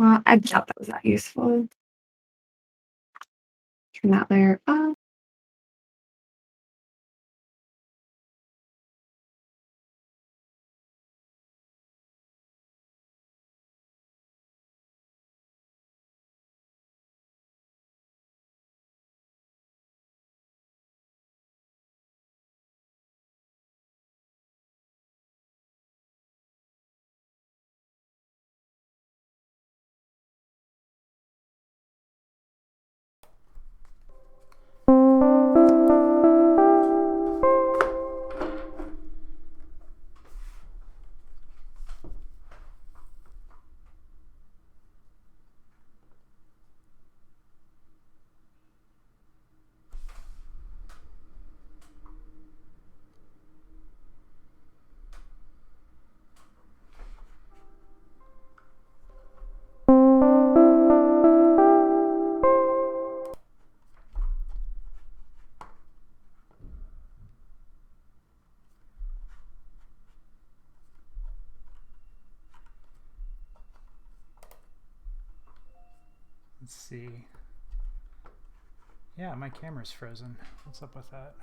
Well, I doubt that was that useful. Turn that layer up. Let's see. Yeah, my camera's frozen. What's up with that?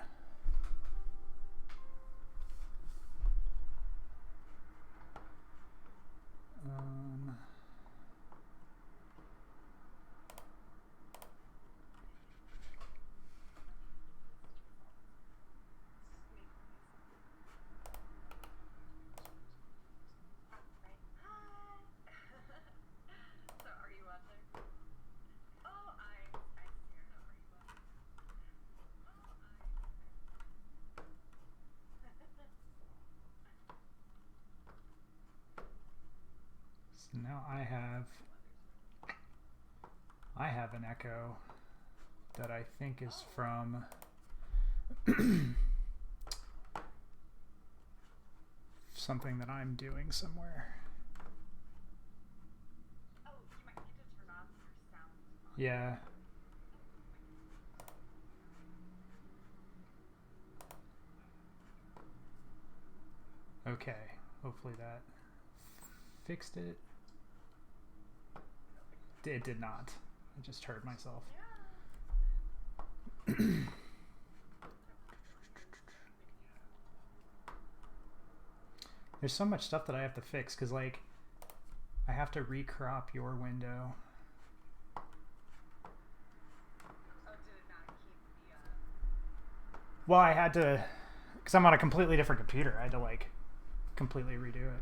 So now I have an echo that I think is from something that I'm doing somewhere. Oh, you might need to turn off your sound. Yeah. Okay, hopefully that fixed it. It did not. I just heard myself. There's so much stuff that I have to fix because, like, I have to recrop your window. Oh, did it not keep the Well, I had to, because I'm on a completely different computer. I had to, like, completely redo it.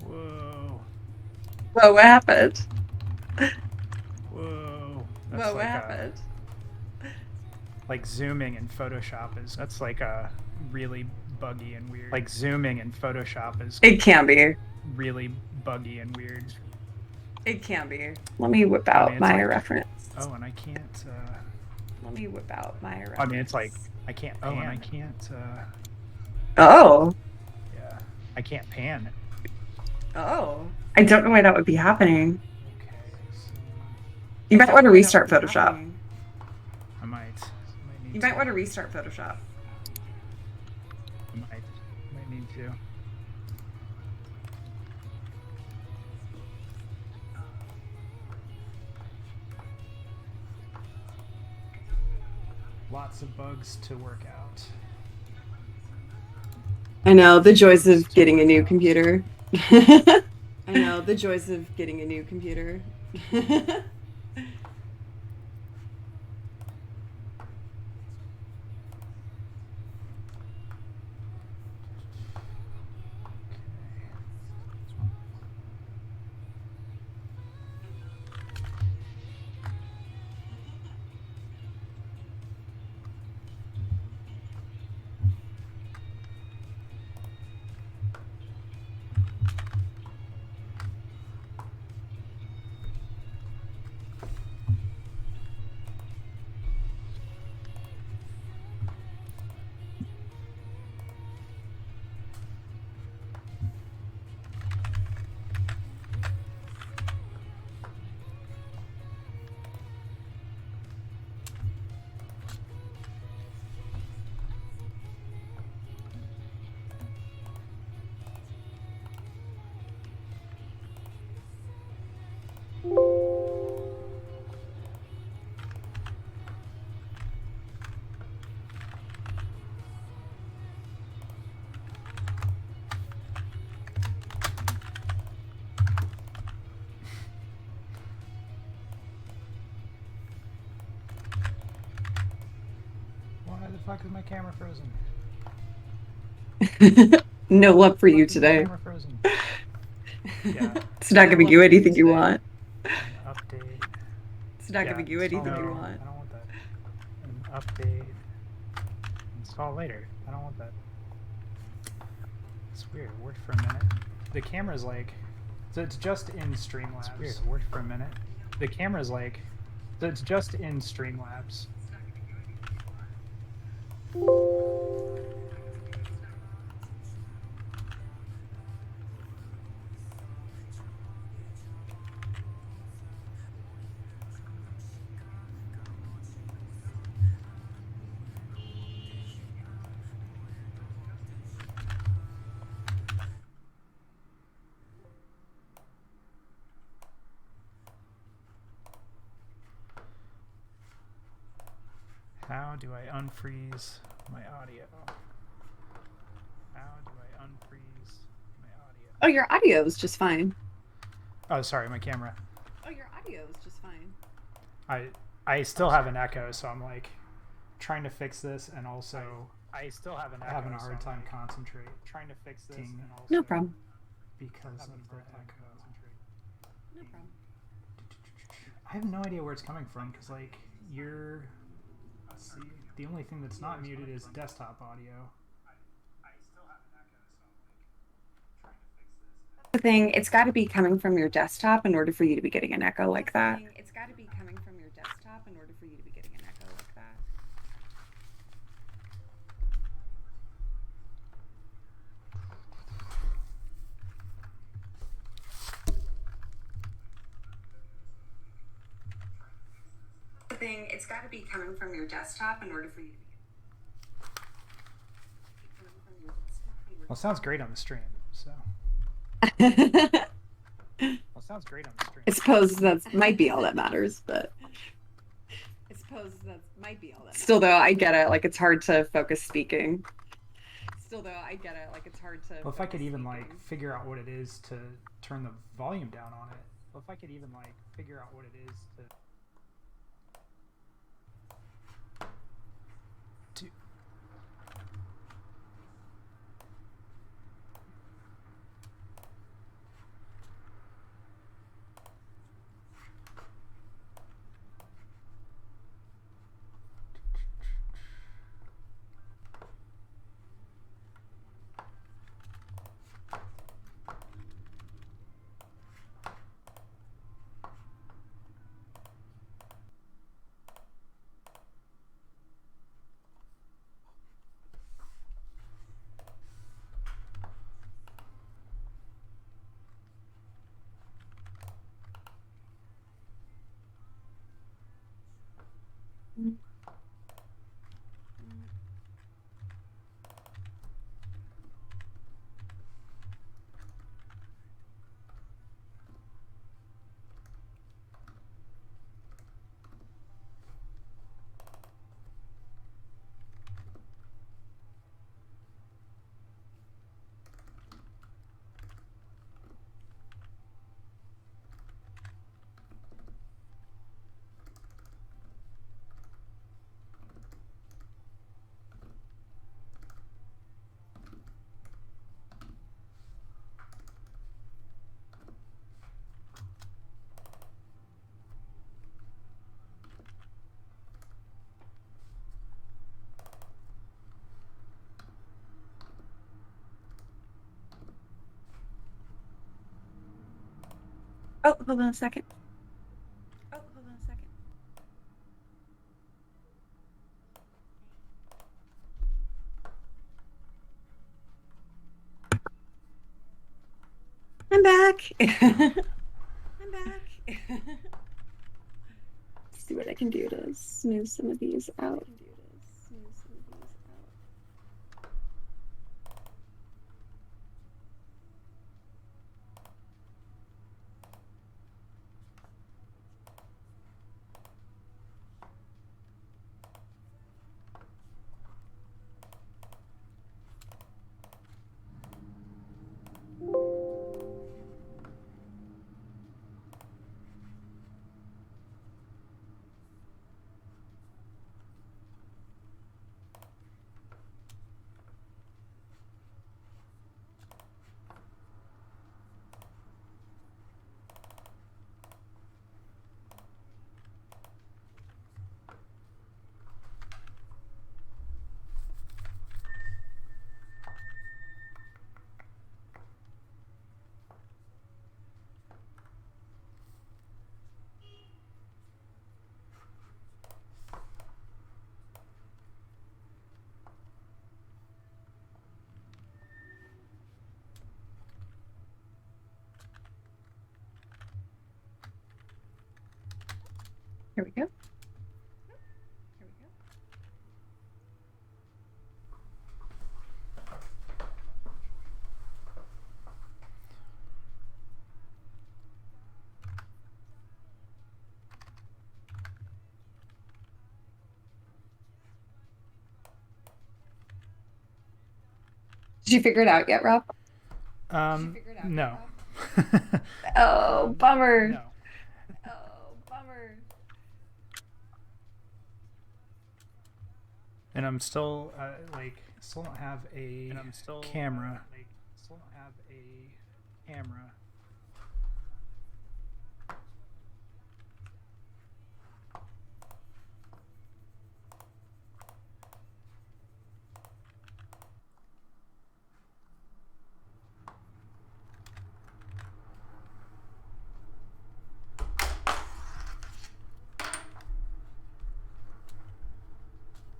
Whoa. Whoa, what happened? Whoa. That's Whoa, what happened? Like zooming in Photoshop that's like a really buggy and weird. Like zooming in Photoshop is It can be. Really buggy and weird. It can be. Let me whip out my reference. Oh, and I can't. Let me whip out my reference. I mean, it's like I can't pan. Oh, and I can't. Oh. Yeah, I can't pan. Oh. I don't know why that would be happening. Okay. So you might want to restart Photoshop. I might. You might want to restart Photoshop. I might need to. Lots of bugs to work out. I know the joys of getting a new computer. I know the joys of getting a new computer. fuck is my camera frozen? No love for you Fuck is my today. camera frozen? Yeah. It's not giving you anything you today. want. An update. It's not giving you anything you No, want. I don't want that. An update. Install later. I don't want that. It's weird. It worked for a minute. The camera's like, so it's just in Streamlabs. It's weird. It worked for a minute. The camera's like, so it's just in Streamlabs. How do I unfreeze my audio? How do I unfreeze my audio? Oh, your audio is just fine. Oh, sorry, my camera. Oh, your audio is just fine. I still have an echo, so I'm like trying to fix this, and also I still have an echo, having a hard time concentrate. Trying to fix this, and also No problem. because of the echo. No problem. I have no idea where it's coming from because like you're. See, the only thing that's not muted is desktop audio. The thing, it's got to be coming from your desktop in order for you to be getting an echo like that. It's got to be coming from your desktop in order for you to be getting an echo like that. The thing, it's got to be coming from your desktop in order for you to be. Well, it sounds great on the stream, so. Well, Well, it sounds great on the stream. I suppose that might be all that matters, but still, though, I get it. Like, it's hard to focus speaking. Well, if I could even like figure out what it is to turn the volume down on it. Well, if I could even like figure out what it is to. Oh, hold on a second. I'm back. I'm back. Let's see what I can do to smooth some of these out. Here we go. Did you figure it out yet, Rob? No. Oh, bummer. No. Oh, bummer. And I'm still still don't have a camera. Still don't have a camera.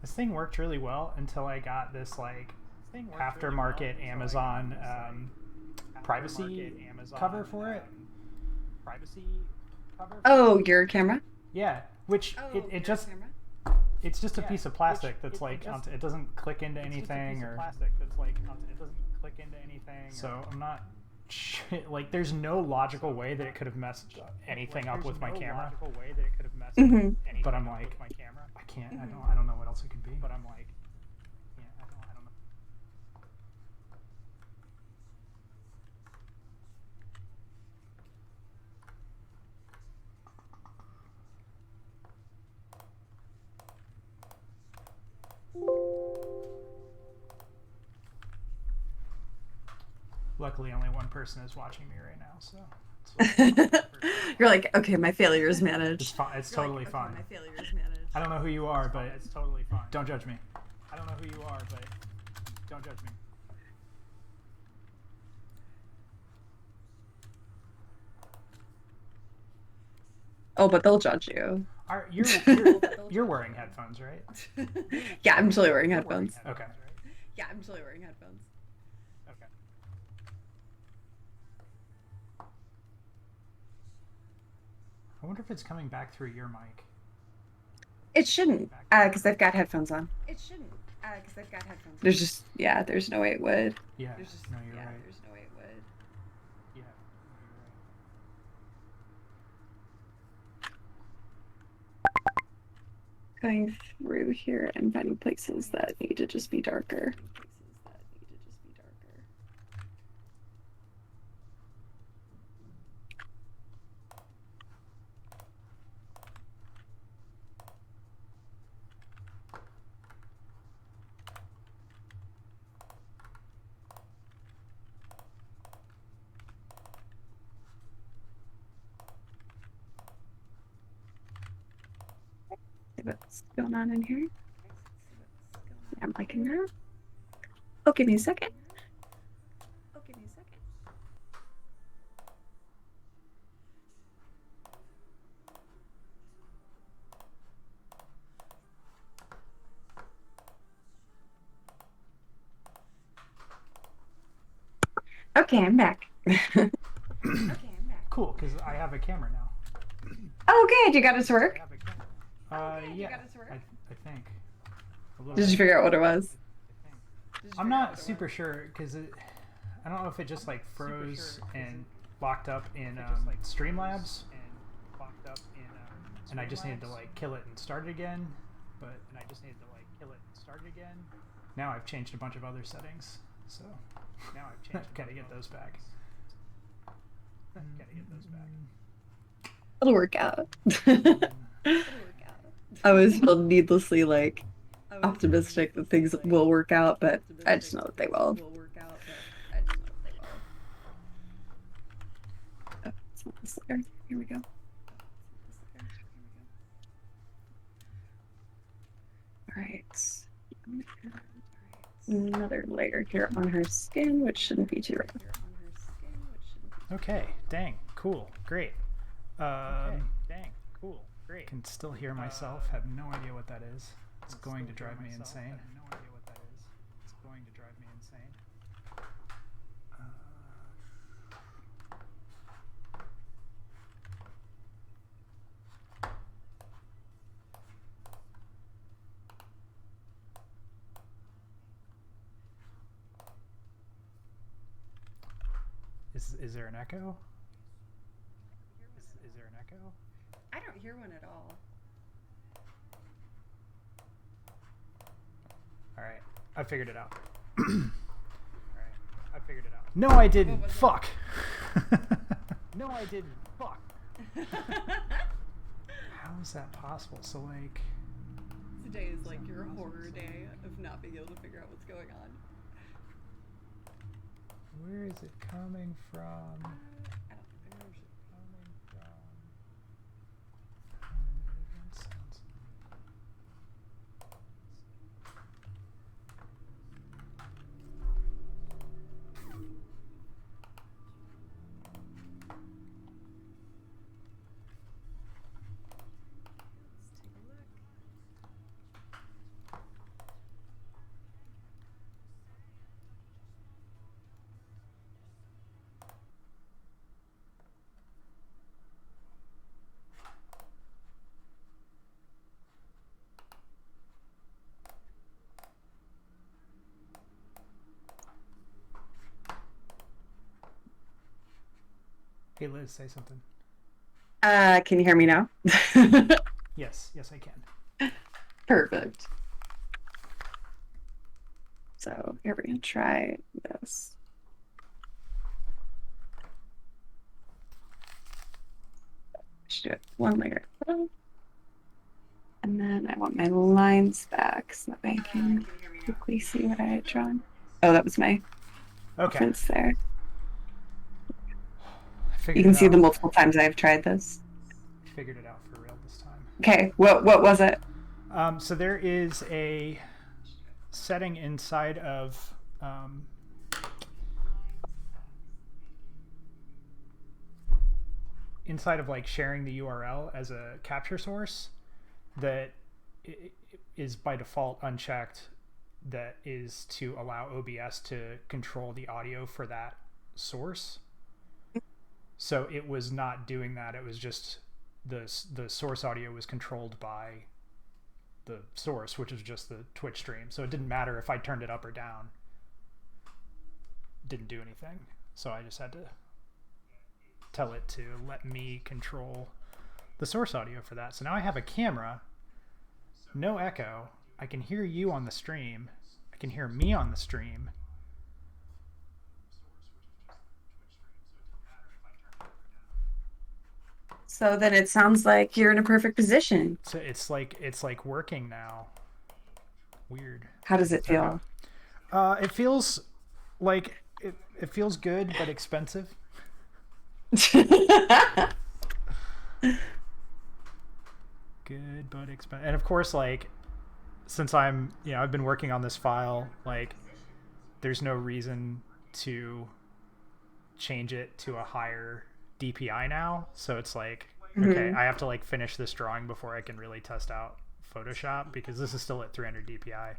This thing worked really well until I got this aftermarket Amazon privacy cover for it. Oh, your camera? Yeah, which it just it's just a piece of plastic that's it doesn't click into anything or so I'm not like there's no logical way that it could have messed anything up with my camera. But I'm like I can't I don't know what else it could be. But I'm like I don't know. Luckily, only one person is watching me right now, so You're like, okay, my failure is it's managed. fine. It's totally fine. My failure is managed. I don't know who you are, but it's totally fine. Don't judge me. I don't know who you are, but don't judge me. Oh, but they'll judge you. You're wearing headphones, right? Yeah, I'm totally wearing headphones. Okay. Yeah, I'm totally wearing headphones. Okay. I wonder if it's coming back through your mic. It shouldn't, because I've got headphones on. There's just, yeah, there's no way it would. Yeah, no, you're right. There's no way it would. Yeah, Going through here and finding places that need to just be darker. See what's going on in here. I'm liking that. Oh, give me a second. Okay, I'm back. Cool, because I have a camera now. Oh, good. You got it to work? Yeah, I think. Did you figure out what it was? I'm not super sure because I don't know if it just like froze and locked up in Streamlabs, and I just needed to like kill it and start it again. But now I've changed a bunch of other settings, so gotta get those back. It'll work out. I always feel needlessly like optimistic that things will work out, but I just know that they will. Oh, it's not this layer. Here we go. All right. Another layer here on her skin, which shouldn't be too rough. Okay, dang, cool, great. Can still hear myself, have no idea what that is. It's going to drive me insane. Is there an echo? Is there an echo? I don't hear one at all. All right, I figured it out. No, I didn't. Fuck. No, I didn't. Fuck. How is that possible? So like, Today is like your horror day of not being able to figure out what's going on. where is it coming from? I don't think there should. Coming from. Let's take a look. Hey Liz, say something. Can you hear me now? Yes, I can. Perfect. So here we're gonna try this. Should do it one layer. And then I want my lines back so that I can quickly see what I had drawn. Oh, that was my Okay. reference there. Figured You can it see out. the multiple times I've tried this. Figured it out for real this time. Okay, what was it? So there is a setting inside of like sharing the URL as a capture source that is by default unchecked, that is to allow OBS to control the audio for that source. So it was not doing that. It was just the source audio was controlled by the source, which is just the Twitch stream. So it didn't matter if I turned it up or down. It didn't do anything. So I just had to tell it to let me control the source audio for that. So now I have a camera, no echo. I can hear you on the stream. I can hear me on the stream. So then it sounds like you're in a perfect position. So it's like working now. Weird. How does it feel? It feels like it feels good but expensive. Good but expensive. And of course, like, since I'm, I've been working on this file, like, there's no reason to change it to a higher DPI now. So it's like, okay, I have to like finish this drawing before I can really test out Photoshop, because this is still at 300 DPI.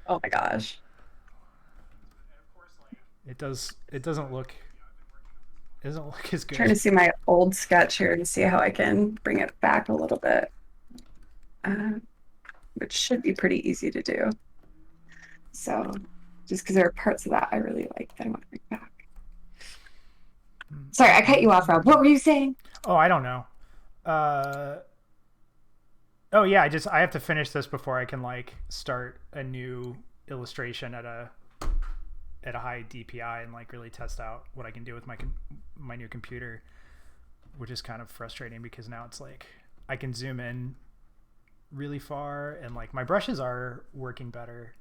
Oh my gosh. It doesn't look as good. Trying to see my old sketch here to see how I can bring it back a little bit. Which should be pretty easy to do. So just because there are parts of that I really like that I want to bring back. Sorry, I cut you off, Rob. What were you saying? Oh, I don't know. Oh yeah, I have to finish this before I can like start a new illustration at a high DPI and like really test out what I can do with my new computer, which is kind of frustrating because now it's like I can zoom in really far and like my brushes are working better.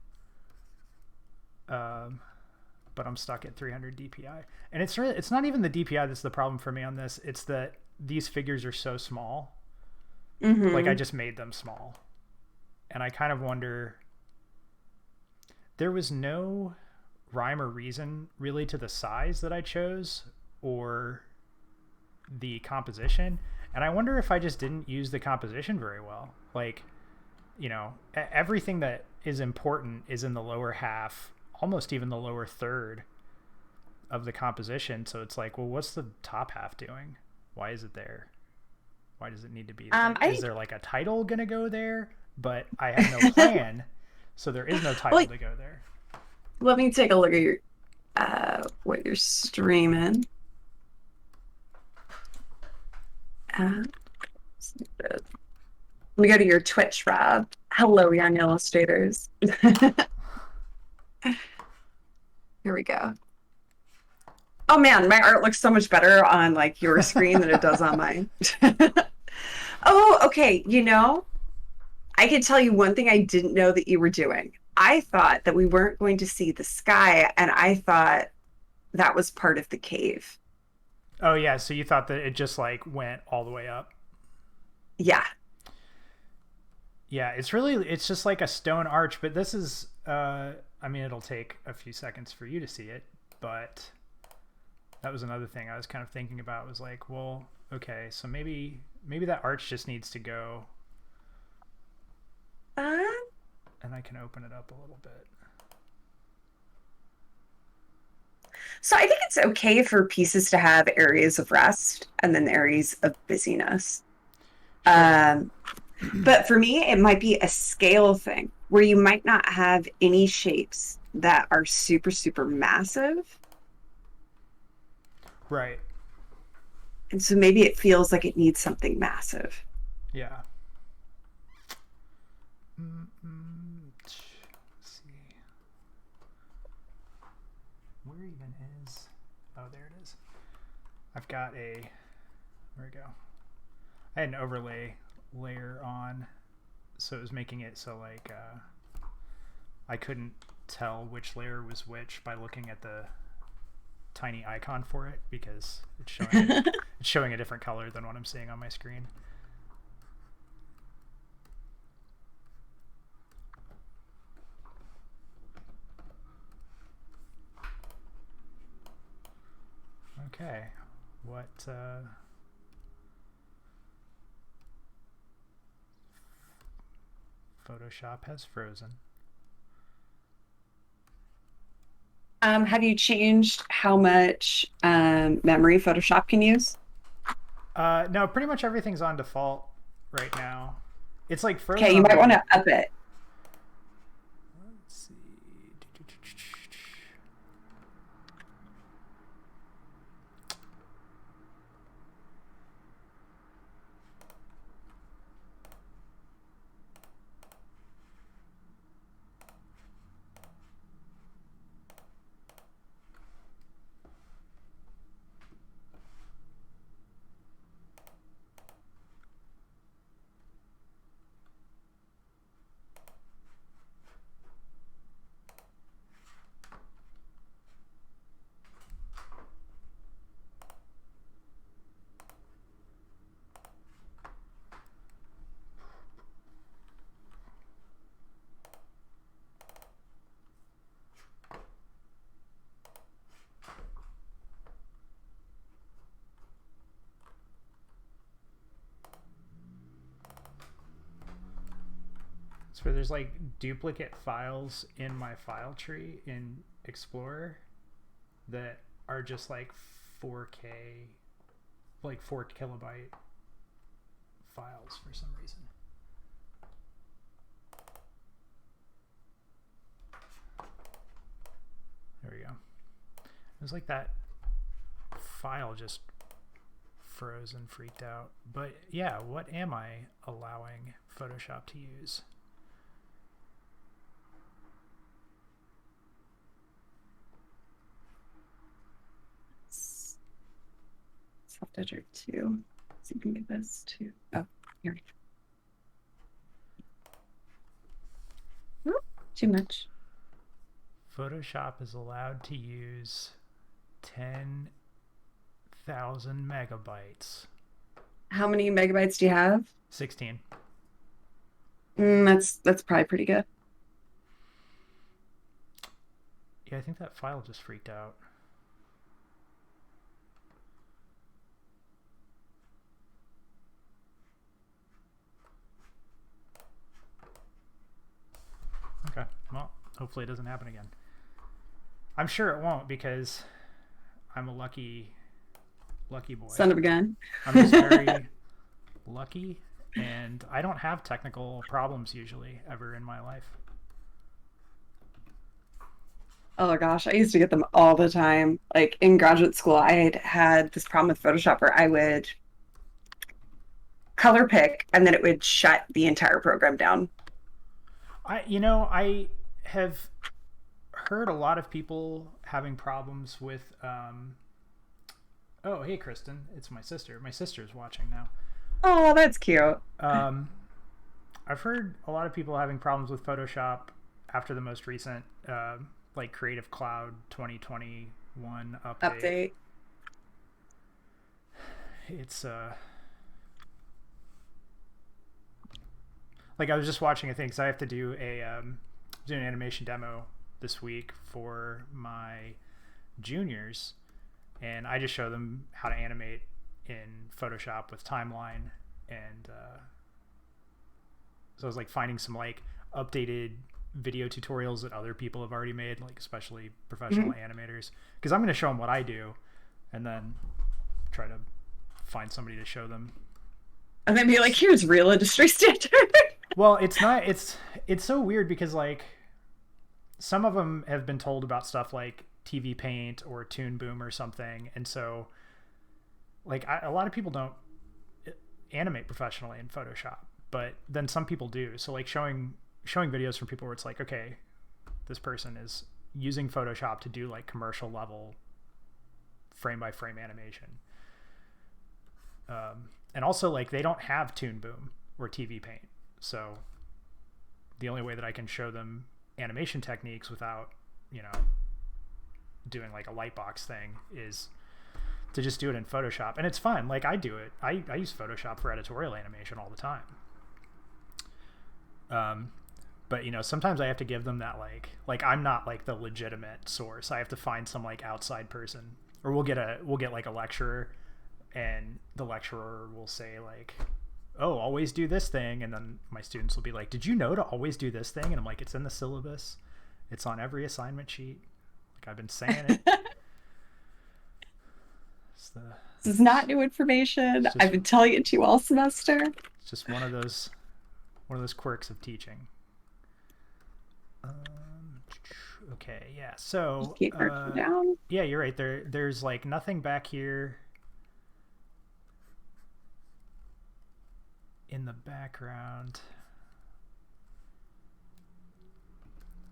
But I'm stuck at 300 DPI, and it's not even the DPI that's the problem for me on this. It's that these figures are so small. Like I just made them small, and I kind of wonder, there was no rhyme or reason really to the size that I chose or the composition. And I wonder if I just didn't use the composition very well. Like, everything that is important is in the lower half, almost even the lower third of the composition. So it's like, well, what's the top half doing? Why is it there? Why does it need to be there? Is there like a title gonna go there? But I have no plan, so there is no title to go there. Let me take a look at what you're streaming. Uh, let me go to your Twitch, Rob. Hello, young illustrators. Here we go. Oh man, my art looks so much better on like your screen than it does on mine. Oh, okay. I can tell you one thing I didn't know that you were doing. I thought that we weren't going to see the sky, and I thought that was part of the cave. Oh yeah, so you thought that it just like went all the way up? Yeah. Yeah, it's just like a stone arch, but this is I mean it'll take a few seconds for you to see it, but that was another thing I was kind of thinking about was like, well, okay, so maybe that arch just needs to go Uh, and I can open it up a little bit. so I think it's okay for pieces to have areas of rest and then areas of busyness. Sure. But for me, it might be a scale thing where you might not have any shapes that are super, super massive. Right. And so maybe it feels like it needs something massive. Yeah. Let's see. Where even is... Oh, there it is. I've got a... Where we go? I had an overlay layer on, so it was making it so like I couldn't tell which layer was which by looking at the tiny icon for it because it's showing a different color than what I'm seeing on my screen. Okay, what Photoshop has frozen. Have you changed how much memory Photoshop can use? No, pretty much everything's on default right now. It's like frozen. Okay, you might want to up it. Let's see. So there's like duplicate files in my file tree in Explorer that are just like 4K, like 4 kilobyte files for some reason. There we go. It was like that file just froze and freaked out. But yeah, what am I allowing Photoshop to use? Soft edger 2. So you can get this too. Oh, here. Oh, too much. Photoshop is allowed to use 10,000 megabytes. How many megabytes do you have? 16. That's probably pretty good. Yeah, I think that file just freaked out. Okay, well, hopefully it doesn't happen again. I'm sure it won't because I'm a lucky boy. Son of a gun. I'm just very lucky, and I don't have technical problems usually ever in my life. Oh gosh, I used to get them all the time. Like in graduate school, I had this problem with Photoshop where I would color pick and then it would shut the entire program down. I have heard a lot of people having problems with. Oh, hey, Kristen, it's my sister. My sister's watching now. Oh, that's cute. Um, I've heard a lot of people having problems with Photoshop after the most recent, like Creative Cloud 2021 update. Update. It's like I was just watching a thing because I have to do do an animation demo this week for my juniors, and I just show them how to animate in Photoshop with timeline, and so I was like finding some like updated video tutorials that other people have already made, like especially professional animators, because I'm going to show them what I do, and then try to find somebody to show them. And then be like, here's real industry standard. Well, it's not. It's so weird because like some of them have been told about stuff like TV Paint or Toon Boom or something, and so like a lot of people don't animate professionally in Photoshop, but then some people do. So like showing videos from people where it's like, okay, this person is using Photoshop to do like commercial level frame by frame animation, and also like they don't have Toon Boom or TV Paint, so the only way that I can show them animation techniques without doing like a lightbox thing is to just do it in Photoshop. And it's fun. Like I do it. I use Photoshop for editorial animation all the time. But sometimes I have to give them that like I'm not like the legitimate source. I have to find some like outside person, or we'll get like a lecturer, and the lecturer will say like, oh, always do this thing, and then my students will be like, did you know to always do this thing? And I'm like, it's in the syllabus, it's on every assignment sheet, like I've been saying it. This is not new information. I've been telling it to you all semester. It's just one of those quirks of teaching. Okay, yeah, so just keep marking down. Yeah, you're right, there's like nothing back here in the background.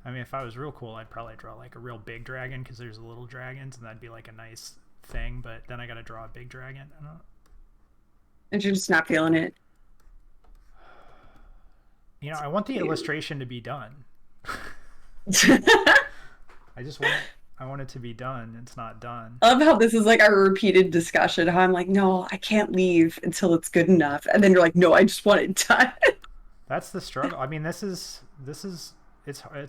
I mean, if I was real cool, I'd probably draw like a real big dragon, because there's little dragons, and that'd be like a nice thing. But then I got to draw a big dragon. I don't know. And you're just not feeling it. I want the illustration to be done. I want it to be done. It's not done. I love how this is like a repeated discussion. How I'm like, no, I can't leave until it's good enough. And then you're like, no, I just want it done. That's the struggle. I mean, it's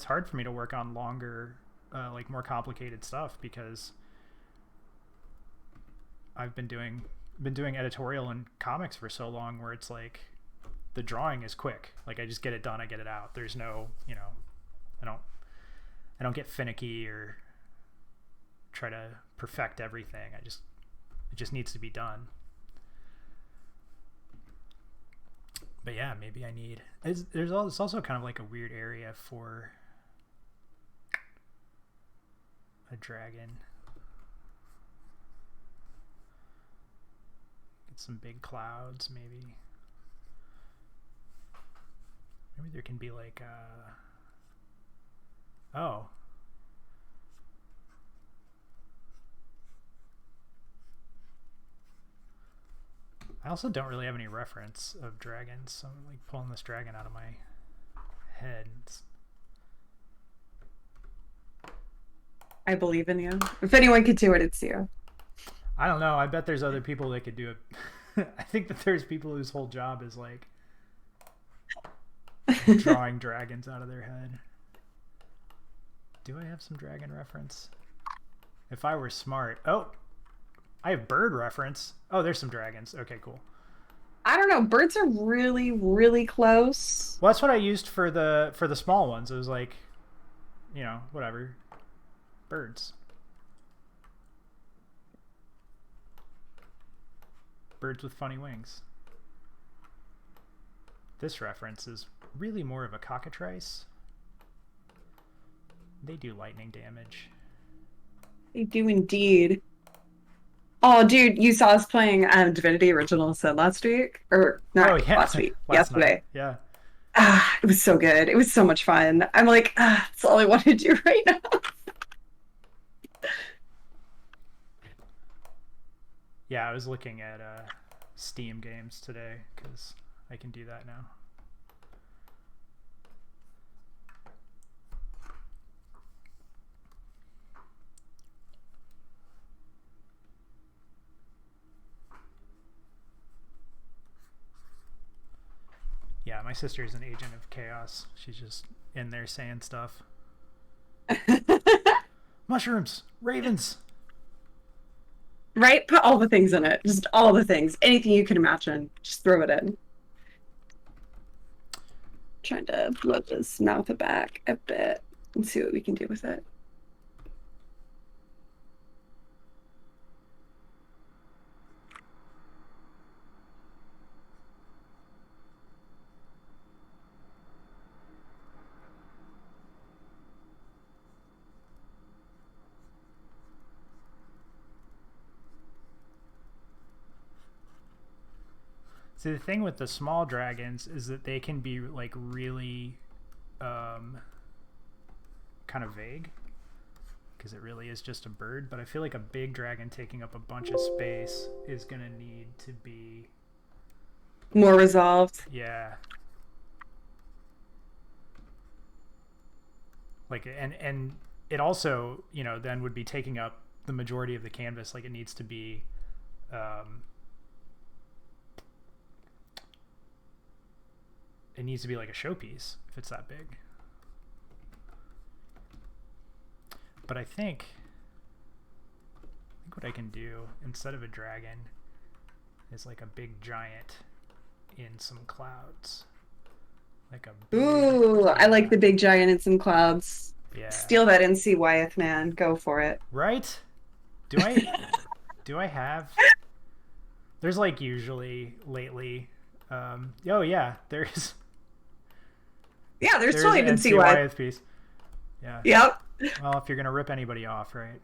hard for me to work on longer, like more complicated stuff, because I've been doing editorial and comics for so long, where it's like the drawing is quick. Like I just get it done, I get it out. There's no, I don't get finicky or try to perfect everything. It just needs to be done. But yeah, maybe I need. It's also kind of like a weird area for a dragon. Get some big clouds, maybe. Maybe there can be like oh. I also don't really have any reference of dragons, so I'm like pulling this dragon out of my head. I believe in you. If anyone could do it, it's you. I don't know. I bet there's other people that could do it. I think that there's people whose whole job is like drawing dragons out of their head. Do I have some dragon reference? If I were smart. Oh, I have bird reference. Oh, there's some dragons. Okay, cool. I don't know. Birds are really, really close. Well, that's what I used for the small ones. It was like, whatever. Birds. Birds with funny wings. This reference is really more of a cockatrice. They do lightning damage. They do indeed. Oh, dude, you saw us playing Divinity Original Sin last week, or Oh not yeah, last week, last night. yesterday. Yeah. It was so good. It was so much fun. I'm like, that's all I want to do right now. Yeah, I was looking at Steam games today because I can do that now. Yeah, my sister is an agent of chaos. She's just in there saying stuff. Mushrooms, ravens. Right? Put all the things in it. Just all the things. Anything you can imagine. Just throw it in. Trying to flip this mouth back a bit and see what we can do with it. See, the thing with the small dragons is that they can be like really kind of vague because it really is just a bird. But I feel like a big dragon taking up a bunch of space is going to need to be more resolved. Yeah. Like, and it also, you know, then would be taking up the majority of the canvas. Like, it needs to be it needs to be like a showpiece if it's that big. But I think what I can do instead of a dragon is like a big giant in some clouds. Like a big, Ooh, I like the big giant in some clouds. Yeah. Steal that NC Wyeth, man. Go for it. Right? Do I have there's like usually lately oh yeah, there's totally an NC Wyeth Wyeth piece. Yeah. Yep. Well, if you're gonna rip anybody off, right?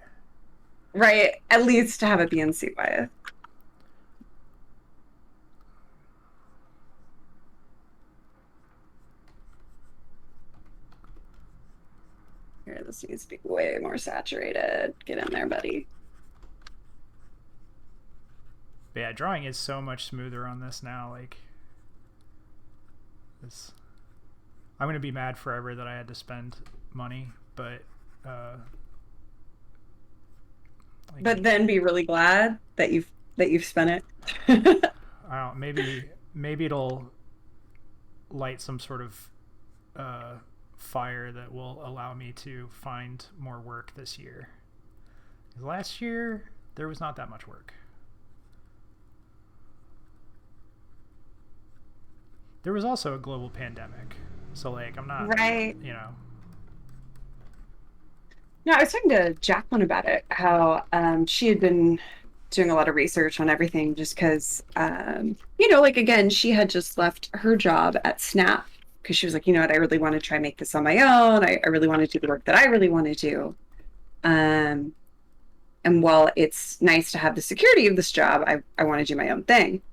Right. At least to have it be NC Wyeth. Here, this needs to be way more saturated. Get in there, buddy. But yeah, drawing is so much smoother on this now. Like, this, I'm gonna be mad forever that I had to spend money, but like, but then be really glad that you've spent it. I don't. Maybe it'll light some sort of fire that will allow me to find more work this year. Last year there was not that much work. There was also a global pandemic, so like I'm not right. You know. No, I was talking to Jacqueline about it. How she had been doing a lot of research on everything, just because like again, she had just left her job at Snap because she was like, you know what, I really want to try and make this on my own. I really want to do the work that I really want to do. And while it's nice to have the security of this job, I want to do my own thing.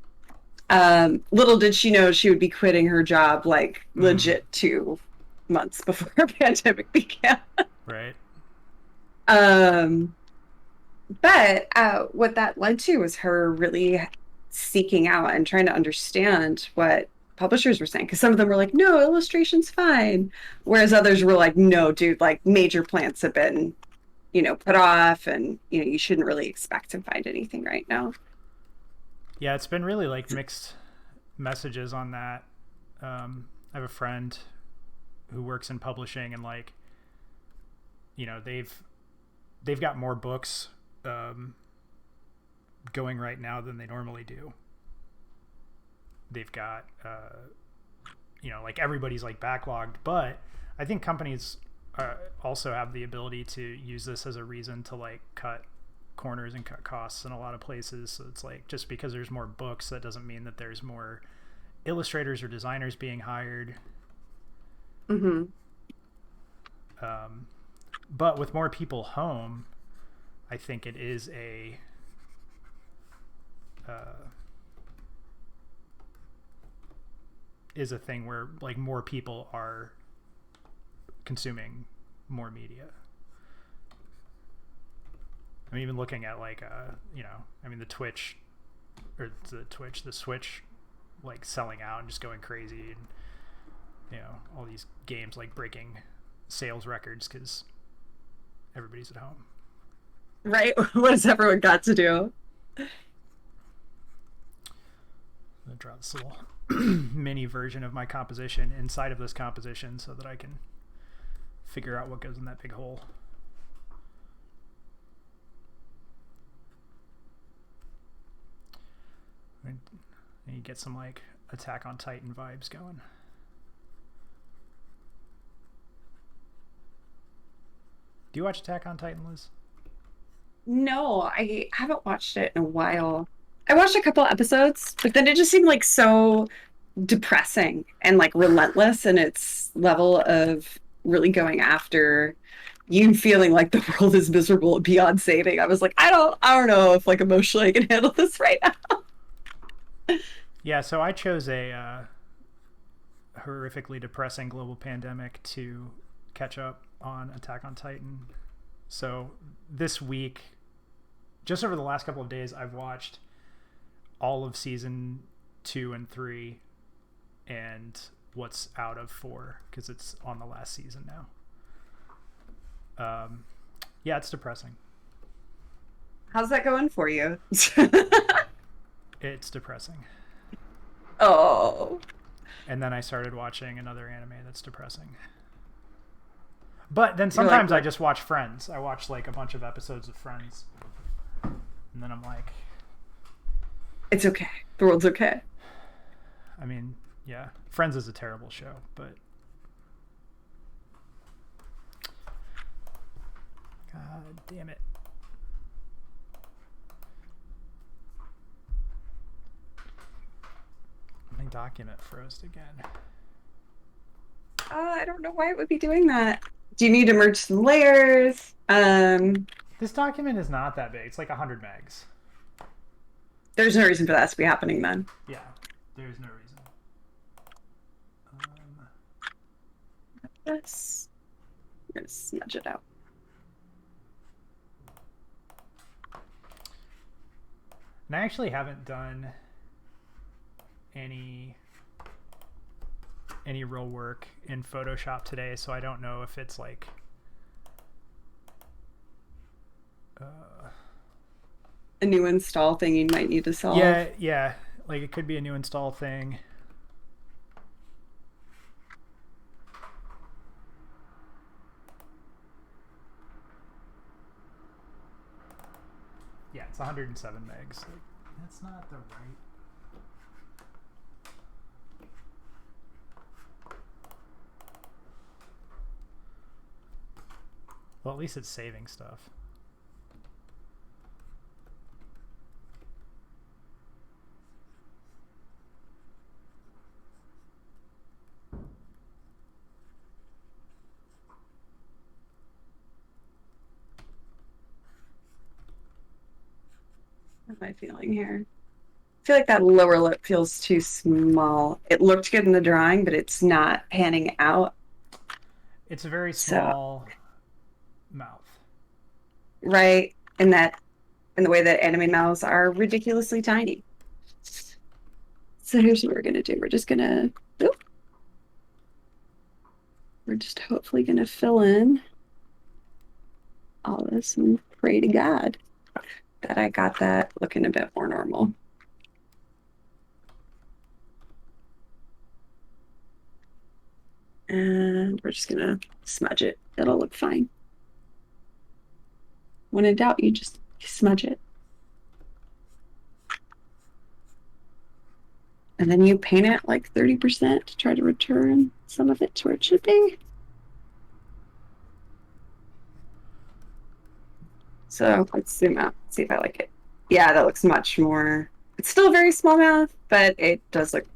Little did she know she would be quitting her job like legit 2 months before her pandemic began. Right. But what that led to was her really seeking out and trying to understand what publishers were saying, because some of them were like, no, illustration's fine, whereas others were like, no, dude, like major plants have been put off, and you shouldn't really expect to find anything right now. Yeah, it's been really like mixed messages on that. I have a friend who works in publishing, and like they've got more books going right now than they normally do. They've got like everybody's like backlogged, but I think companies also have the ability to use this as a reason to like cut corners and cut costs in a lot of places. So it's like, just because there's more books, that doesn't mean that there's more illustrators or designers being hired. But with more people home, I think it is a thing where like more people are consuming more media. I'm even looking at like the Switch like selling out and just going crazy, and all these games like breaking sales records because everybody's at home. Right? What has everyone got to do? I'm gonna draw this little mini version of my composition inside of this composition so that I can figure out what goes in that big hole. And you get some like Attack on Titan vibes going. Do you watch Attack on Titan, Liz? No, I haven't watched it in a while. I watched a couple episodes, but then it just seemed like so depressing and like relentless in its level of really going after you feeling like the world is miserable beyond saving. I was like, I don't know if like emotionally I can handle this right now. Yeah, so I chose a horrifically depressing global pandemic to catch up on Attack on Titan. So this week, just over the last couple of days, I've watched all of season 2 and 3 and what's out of 4 because it's on the last season now. Yeah, it's depressing. How's that going for you? It's depressing. Oh. And then I started watching another anime that's depressing. But then You're like, sometimes I what? just watch Friends. I watch like a bunch of episodes of Friends. And then I'm like, It's okay. The world's okay. I mean, yeah, Friends is a terrible show, but God damn it. My document froze again. I don't know why it would be doing that. Do you need to merge some layers? This document is not that big. It's like 100 megs. There's no reason for that to be happening then. Yeah, there's no reason. Let's I'm gonna smudge it out. And I actually haven't done any real work in Photoshop today, so I don't know if it's like A new install thing you might need to solve. yeah, like it could be a new install thing. Yeah, it's 107 megs. Like, that's not the right. Well, at least it's saving stuff. What am I feeling here? I feel like that lower lip feels too small. It looked good in the drawing, but it's not panning out. It's a very So, small mouth. right? In the way that anime mouths are ridiculously tiny. So here's what we're gonna do. We're just hopefully gonna fill in all this and pray to God that I got that looking a bit more normal. And we're just gonna smudge it. It'll look fine. When in doubt, you just smudge it. And then you paint it like 30% to try to return some of it to where it should be. So let's zoom out, see if I like it. Yeah, that looks much more, it's still a very small mouth, but it does look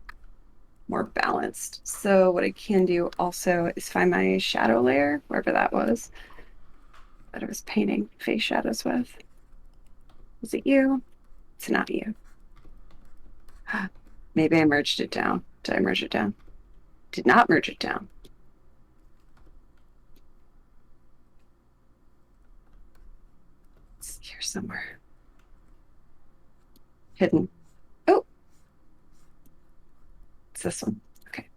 more balanced. So what I can do also is find my shadow layer, wherever that was. that I was painting face shadows with. Is it you? It's not you. Maybe I merged it down. Did I merge it down? Did not merge it down. It's here somewhere. Hidden. Oh, it's this one. Okay.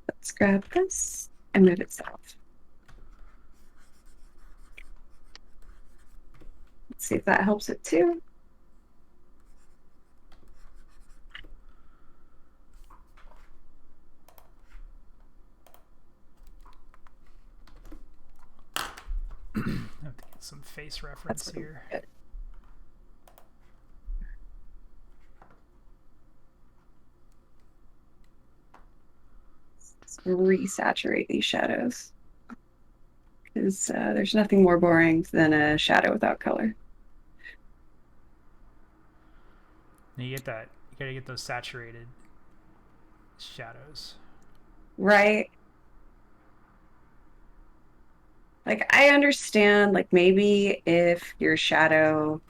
Let's grab this and move it south. Let's see if that helps it too. I have to get some face reference here. Good. Let's resaturate these shadows because there's nothing more boring than a shadow without color. And you gotta get those saturated shadows. Right? Like, I understand, like, maybe if your shadow,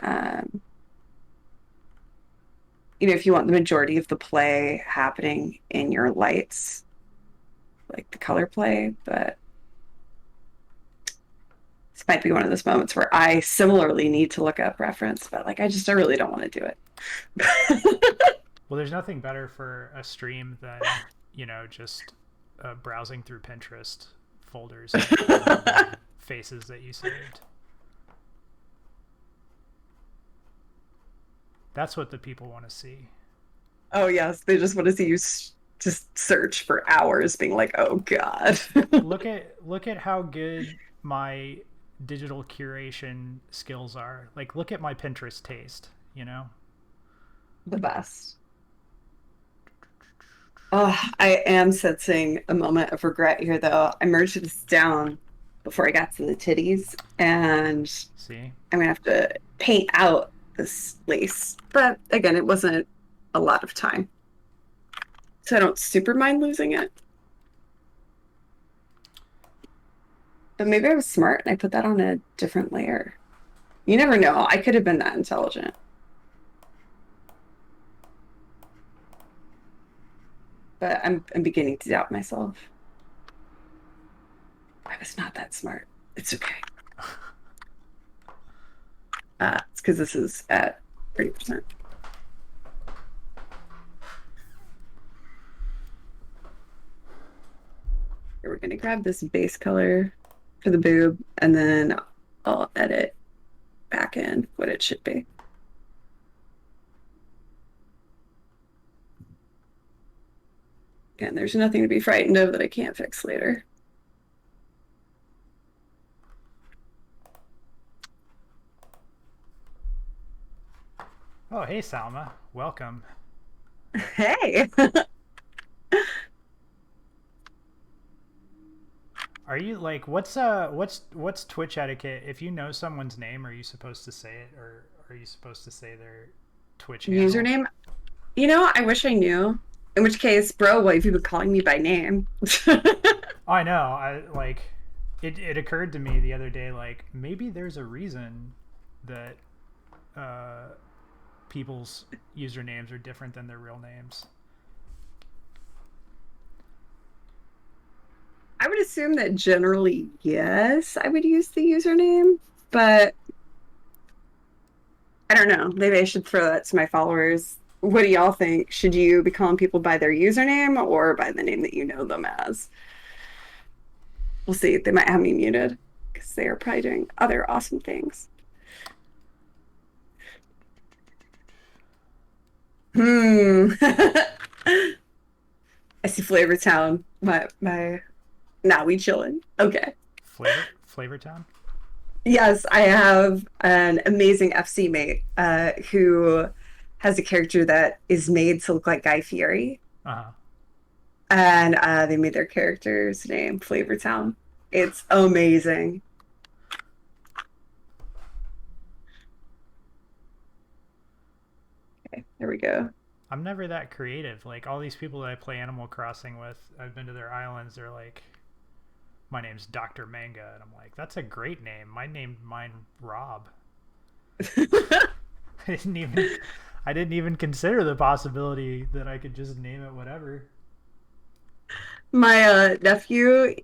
um, if you want the majority of the play happening in your lights, like the color play, but this might be one of those moments where I similarly need to look up reference, but like, I really don't want to do it. Well, there's nothing better for a stream than, just browsing through Pinterest folders of faces that you saved. That's what the people want to see. Oh, yes. They just want to see you just search for hours being like, oh, God. look at how good my digital curation skills are. Like, look at my Pinterest taste, The best. Oh, I am sensing a moment of regret here, though. I merged this down before I got to the titties, and See? I'm gonna have to paint out this lace. But again, it wasn't a lot of time, so I don't super mind losing it. But maybe I was smart and I put that on a different layer. You never know. I could have been that intelligent. But I'm beginning to doubt myself. I was not that smart. It's okay. It's because this is at 30%. Here, we're going to grab this base color for the boob, and then I'll edit back in what it should be. Again, there's nothing to be frightened of that I can't fix later. Oh, hey, Salma. Welcome. Hey. Are you like what's Twitch etiquette? If you know someone's name, are you supposed to say it, or are you supposed to say their Twitch handle? Username? I wish I knew. In which case, bro, what have you been calling me by name? I know. It occurred to me the other day, like maybe there's a reason that people's usernames are different than their real names. I would assume that generally, yes, I would use the username, but I don't know. Maybe I should throw that to my followers. What do y'all think? Should you be calling people by their username or by the name that you know them as? We'll see. They might have me muted because they are probably doing other awesome things. I see Flavor Town. Now we chillin'. Okay. Flavor Town? Yes, I have an amazing FC mate who has a character that is made to look like Guy Fieri. Uh-huh. And they made their character's name Flavor Town. It's amazing. Okay, there we go. I'm never that creative. Like all these people that I play Animal Crossing with, I've been to their islands, they're like my name's Dr. Manga, and I'm like, that's a great name. Mine Rob. I didn't even consider the possibility that I could just name it whatever. My nephew,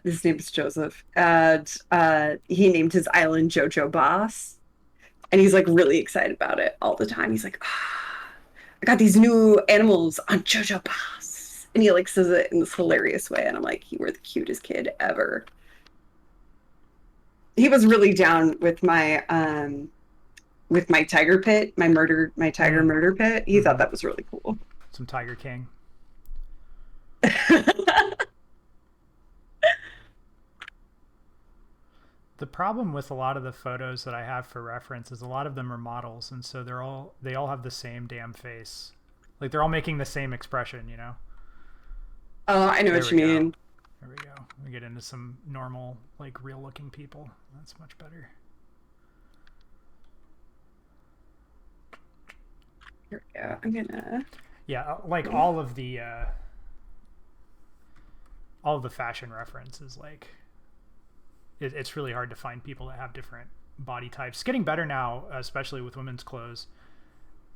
his name is Joseph, and he named his island Jojo Boss, and he's like really excited about it all the time. He's like, I got these new animals on Jojo Boss, and he like says it in this hilarious way, and I'm like, you were the cutest kid ever. He was really down with my tiger pit, my tiger Mm. murder pit. He thought Mm-hmm. that was really cool. Some Tiger King. The problem with a lot of the photos that I have for reference is a lot of them are models, and so they all have the same damn face. Like they're all making the same expression, you know. Oh, I know There what we you go. mean. There we go. We get into some normal, like real looking people. That's much better. Here we go. I'm gonna. Yeah, like all of the fashion references, like it's really hard to find people that have different body types. It's getting better now, especially with women's clothes.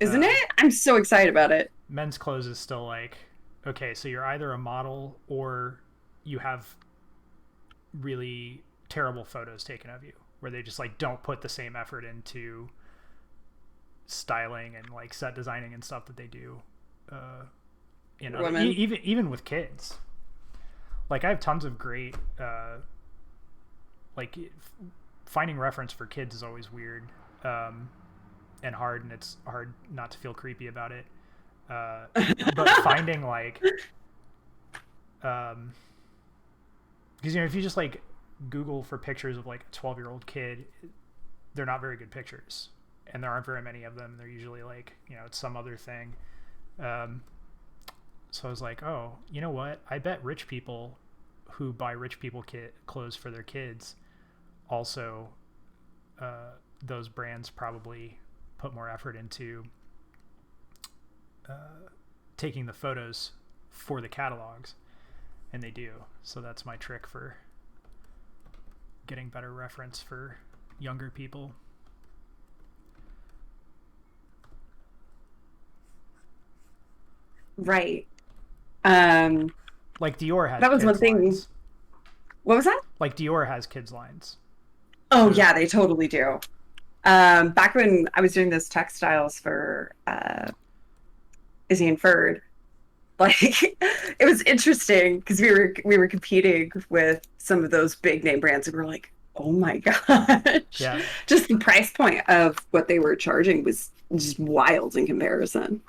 Isn't Uh, it? I'm so excited about it. Men's clothes is still like, okay, so you're either a model or you have really terrible photos taken of you where they just like don't put the same effort into styling and like set designing and stuff that they do in other, Women. even with kids. Like I have tons of great like finding reference for kids is always weird and hard, and it's hard not to feel creepy about it. But finding like because you know if you just like Google for pictures of like a 12-year-old kid, they're not very good pictures, and there aren't very many of them. They're usually like, you know, it's some other thing. So I was like, oh, you know what? I bet rich people who buy rich people clothes for their kids also those brands probably put more effort into taking the photos for the catalogs, and they do. So that's my trick for getting better reference for younger people. Right. Um, Like Dior has that was one kids thing. lines. What was that? Like Dior has kids lines. Oh So yeah, they totally do. Back when I was doing those textiles for Izzy and Ferd, like it was interesting because we were competing with some of those big name brands, and we're like, oh my gosh, yeah, just the price point of what they were charging was just wild in comparison.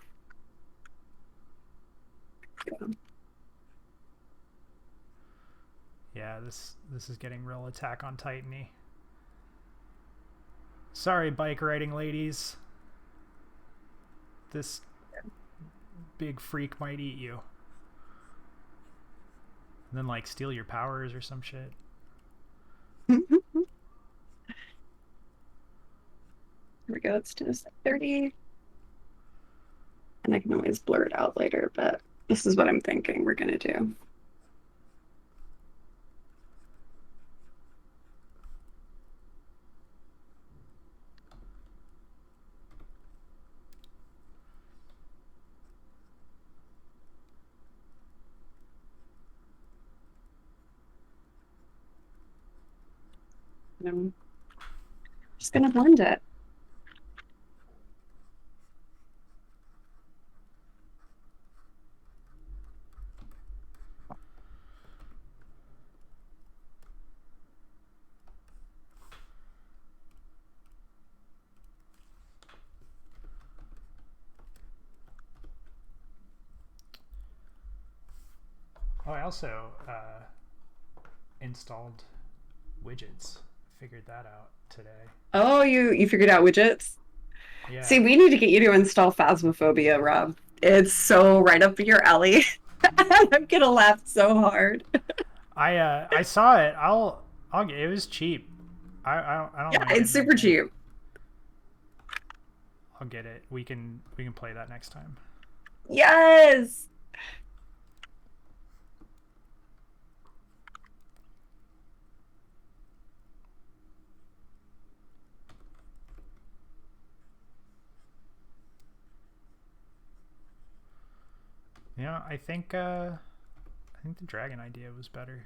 Yeah. yeah. This is getting real Attack on Titany. Sorry, bike riding ladies. This big freak might eat you. And then like steal your powers or some shit. Here we go. Let's do this at 30. And I can always blur it out later, but this is what I'm thinking we're gonna do. And I'm just gonna blend it. Oh, I also installed widgets. Figured that out today. Oh, you figured out widgets? Yeah, See, we need to get you to install Phasmophobia, Rob. It's so right up your alley. I'm gonna laugh so hard. I saw it. It was cheap. I don't Yeah, mind it's getting that super game. cheap. I'll get it. We can play that next time. Yes. Yeah, I think the dragon idea was better.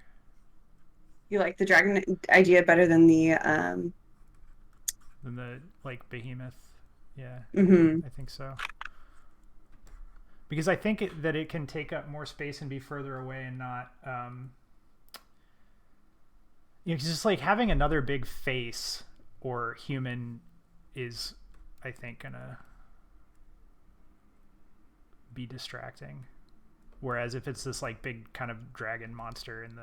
You like the dragon idea better than the Than the like behemoth. Yeah, mhm. I think so. Because I think that it can take up more space and be further away and not you know, 'cause just like having another big face or human is, I think, gonna be distracting. Whereas if it's this like big kind of dragon monster in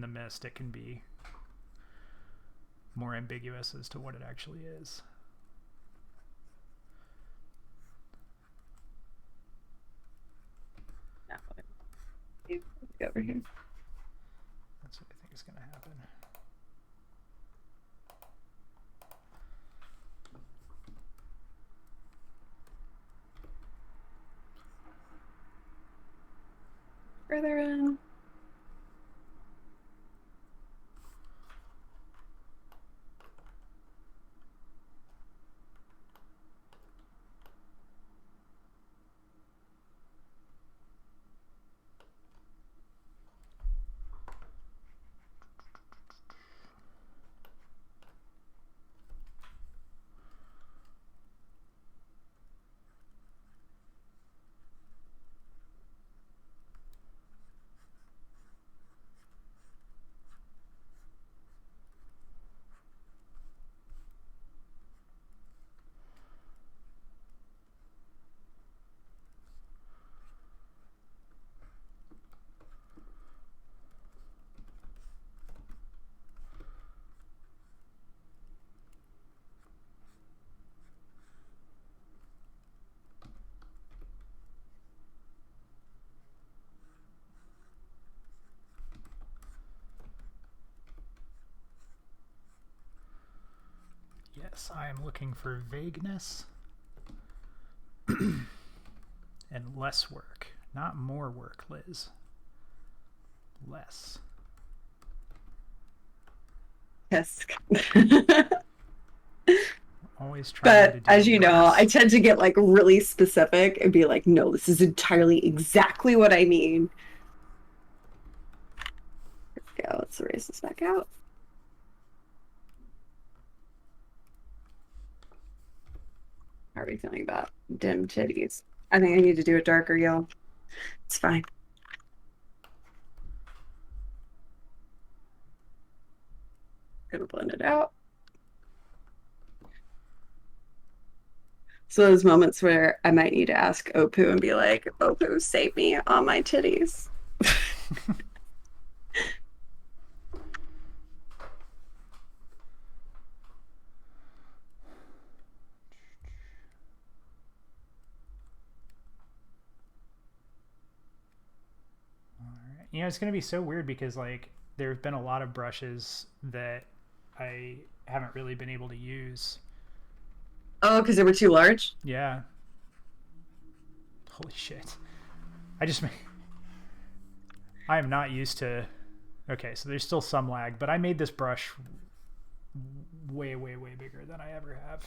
the mist, it can be more ambiguous as to what it actually is. No, go over here. That's what I think is gonna happen. Further in. Yes, I am looking for vagueness and less work. Not more work, Liz. Less. Yes. Always trying But to do as you know, less. I tend to get like really specific and be like, no, this is entirely exactly what I mean. Yeah, let's erase this back out. How are we feeling about dim titties? I think I need to do it darker, y'all. It's fine. Gonna blend it out. So those moments where I might need to ask Opu and be like, Opu, save me on my titties. You know, it's going to be so weird because like there have been a lot of brushes that I haven't really been able to use. Oh, because they were too large? Yeah. Holy shit. I am not used to. Okay, so there's still some lag, but I made this brush way bigger than I ever have,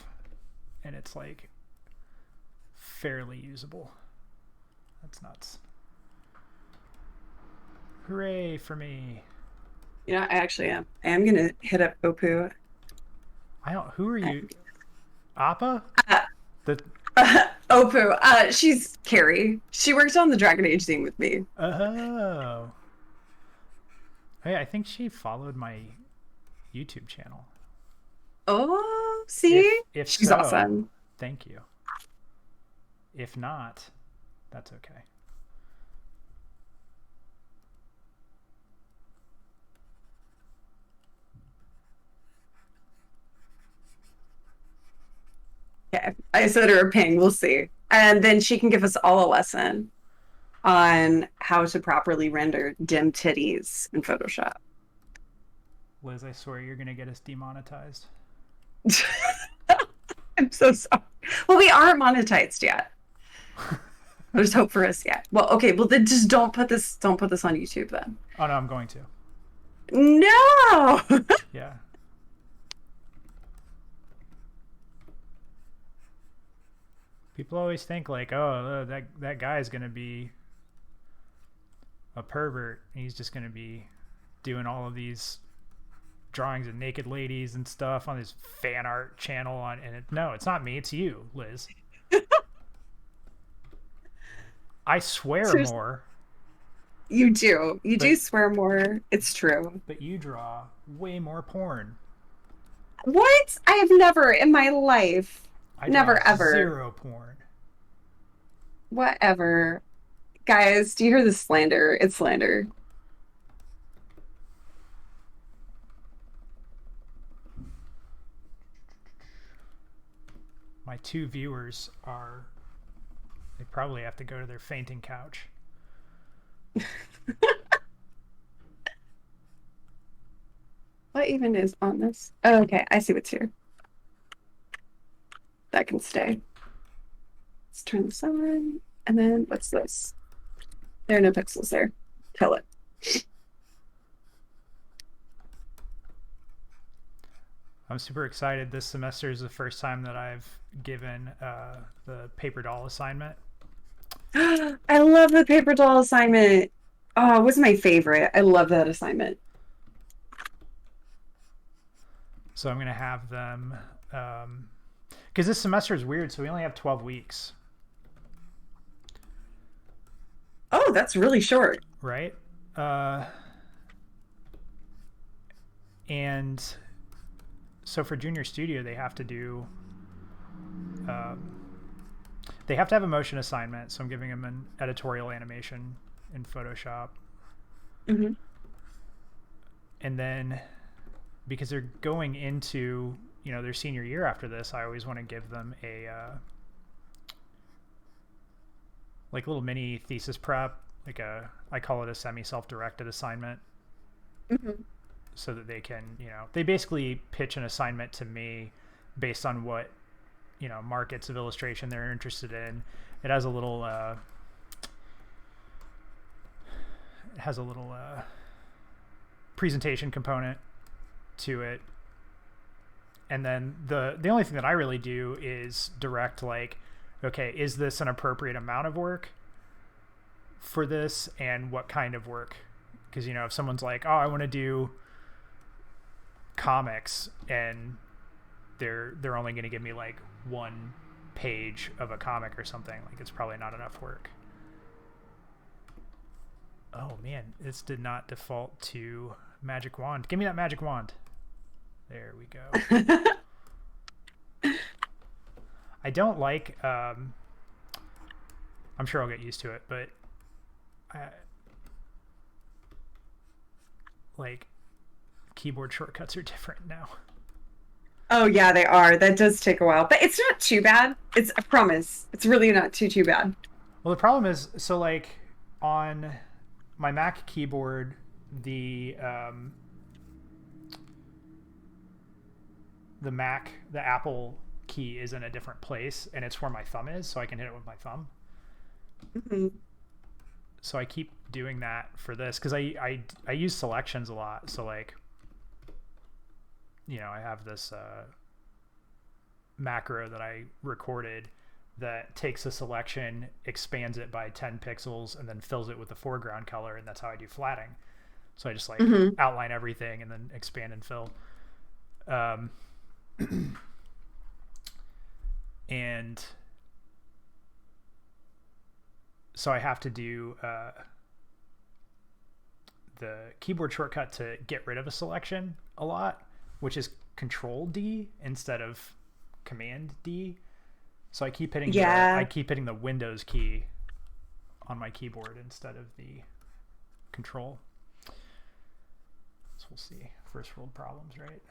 and it's like fairly usable. That's nuts. Hooray for me. Yeah, I actually am. I am gonna hit up Opu. I don't. Who are you? Appa? Uh, The Opu. She's Carrie. She works on the Dragon Age theme with me. oh. Hey, I think she followed my YouTube channel. Oh, see? If She's so, awesome. thank you. If not, that's okay. Okay. I said her a ping. We'll see. And then she can give us all a lesson on how to properly render dim titties in Photoshop. Liz, I swear you're gonna get us demonetized. I'm so sorry. Well, we aren't monetized yet. There's hope for us yet. Well, okay. Well, then just don't put this on YouTube then. Oh no, I'm going to. No. Yeah. People always think like, oh, that guy is gonna be a pervert. He's just going to be doing all of these drawings of naked ladies and stuff on his fan art channel no, it's not me, it's you, Liz. I swear Seriously. more. You do. You do But swear more. It's true. but you draw way more porn. What? I have never in my life. I draw Never ever. zero porn. Whatever. Guys, do you hear the slander? It's slander. My two viewers are, they probably have to go to their fainting couch. What even is on this? Oh, okay. I see what's here. That can stay. Let's turn this on. And then what's this? There are no pixels there. Tell it. I'm super excited. This semester is the first time that I've given the paper doll assignment. I love the paper doll assignment. Oh, it was my favorite. I love that assignment. So I'm going to have them, because this semester is weird, so we only have 12 weeks. Oh, that's really short. Right? And so for junior studio, they have to do, they have to have a motion assignment. So I'm giving them an editorial animation in Photoshop. Mm-hmm. And then because they're going into, their senior year after this, I always want to give them a, like little mini thesis prep, I call it a semi-self-directed assignment. Mm-hmm. So that they can, they basically pitch an assignment to me based on what, markets of illustration they're interested in. It has a little, presentation component to it. And then the only thing that I really do is direct, okay, is this an appropriate amount of work for this, and what kind of work? Because, if someone's like, oh, I want to do comics, and they're only going to give me one page of a comic or something, it's probably not enough work. Oh man, this did not default to magic wand. Give me that magic wand. There we go. I don't like, I'm sure I'll get used to it, but keyboard shortcuts are different now. Oh yeah, they are. That does take a while, but it's not too bad. I promise. It's really not too bad. Well, the problem is, so on my Mac keyboard, the Apple key is in a different place, and it's where my thumb is, so I can hit it with my thumb. Mm-hmm. So I keep doing that for this because I use selections a lot. So I have this macro that I recorded that takes a selection, expands it by 10 pixels, and then fills it with the foreground color, and that's how I do flatting. So I just outline everything and then expand and fill. And so I have to do the keyboard shortcut to get rid of a selection a lot, which is Control D instead of Command D. So I keep hitting the Windows key on my keyboard instead of the Control. So we'll see. First world problems, right?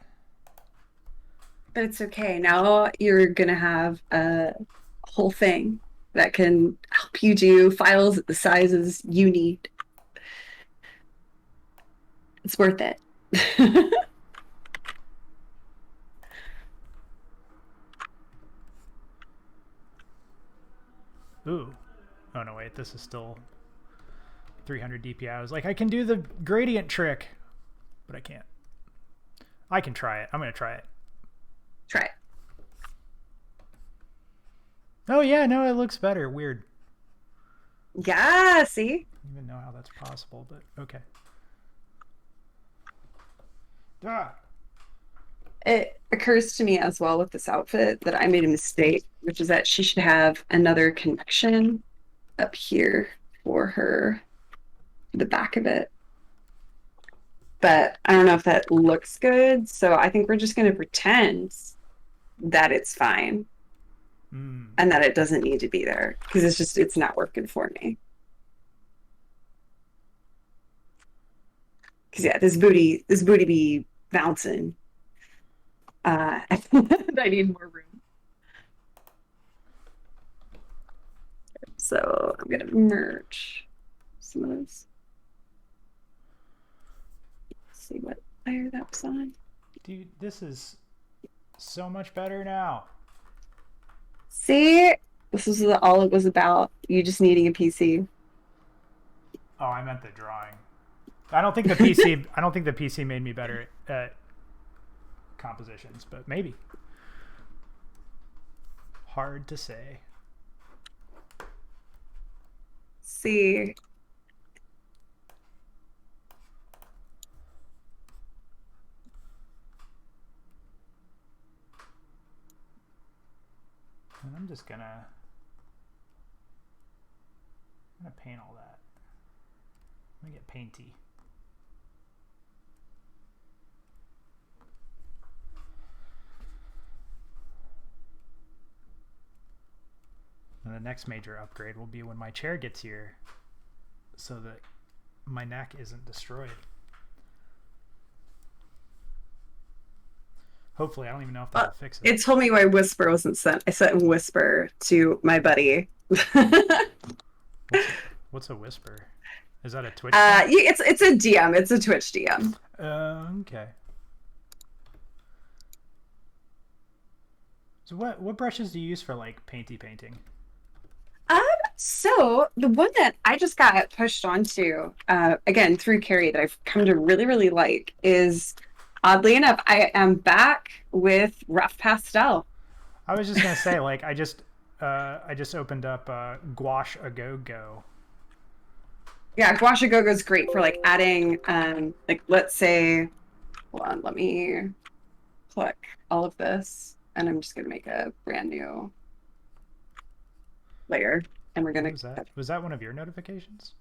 But it's okay. Now you're gonna have a whole thing that can help you do files at the sizes you need. It's worth it. Ooh. Oh no, wait, this is still 300 DPI. I was like, I can do the gradient trick, but I can't. I can try it. I'm going to try it. Try it. Oh yeah, no, it looks better. Weird. Yeah, see? I don't even know how that's possible, but okay. Ah. It occurs to me as well with this outfit that I made a mistake, which is that she should have another connection up here for her, the back of it. But I don't know if that looks good. So I think we're just going to pretend that it's fine Mm. and that it doesn't need to be there because it's not working for me. Because yeah, this booty be bouncing. I need more room. So I'm going to merge some of those. See what layer that was on. Dude, this is so much better now. See, this is all it was about. You just needing a PC. Oh, I meant the drawing. I don't think the PC. I don't think the PC made me better at compositions, but maybe. Hard to say. See, And I'm just gonna paint all that. I'm gonna get painty. And the next major upgrade will be when my chair gets here, so that my neck isn't destroyed. Hopefully, I don't even know if that'll fix it. it told me why Whisper wasn't sent. I sent Whisper to my buddy. What's a whisper? Is that a Twitch thing? It's a DM. It's a Twitch DM. Okay. So what brushes do you use for like painting? Um, so the one that I just got pushed onto, again through Carrie that I've come to really, really like is oddly enough, I am back with rough pastel. I was just gonna say, like, I just opened up Gouache a Go. Yeah, gouache a go-go is great for like adding, like let's say, hold on, let me click all of this, and I'm just gonna make a brand new layer, and we're What gonna. was that? Was that one of your notifications?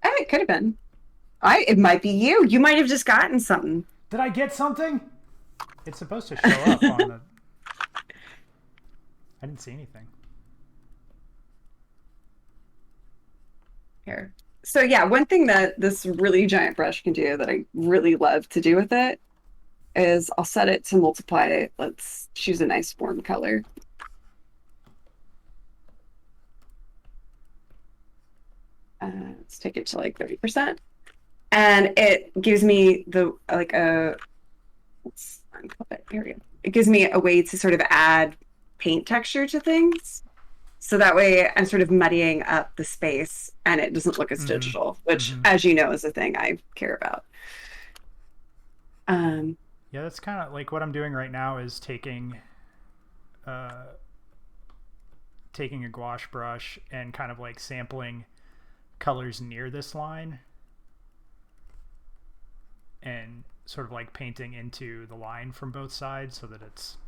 Oh, it could have been. It might be you. You might have just gotten something. Did I get something? It's supposed to show up on the. I didn't see anything. Here. So yeah, one thing that this really giant brush can do that I really love to do with it is I'll set it to multiply. Let's choose a nice warm color. Let's take it to like 30%. And it gives me the like a let's unclip it. Here we go. It gives me a way to sort of add paint texture to things. So that way I'm sort of muddying up the space and it doesn't look as digital, which, as you know, is a thing I care about. Yeah, that's kind of like what I'm doing right now is taking a gouache brush and kind of like sampling colors near this line and sort of like painting into the line from both sides so that it's.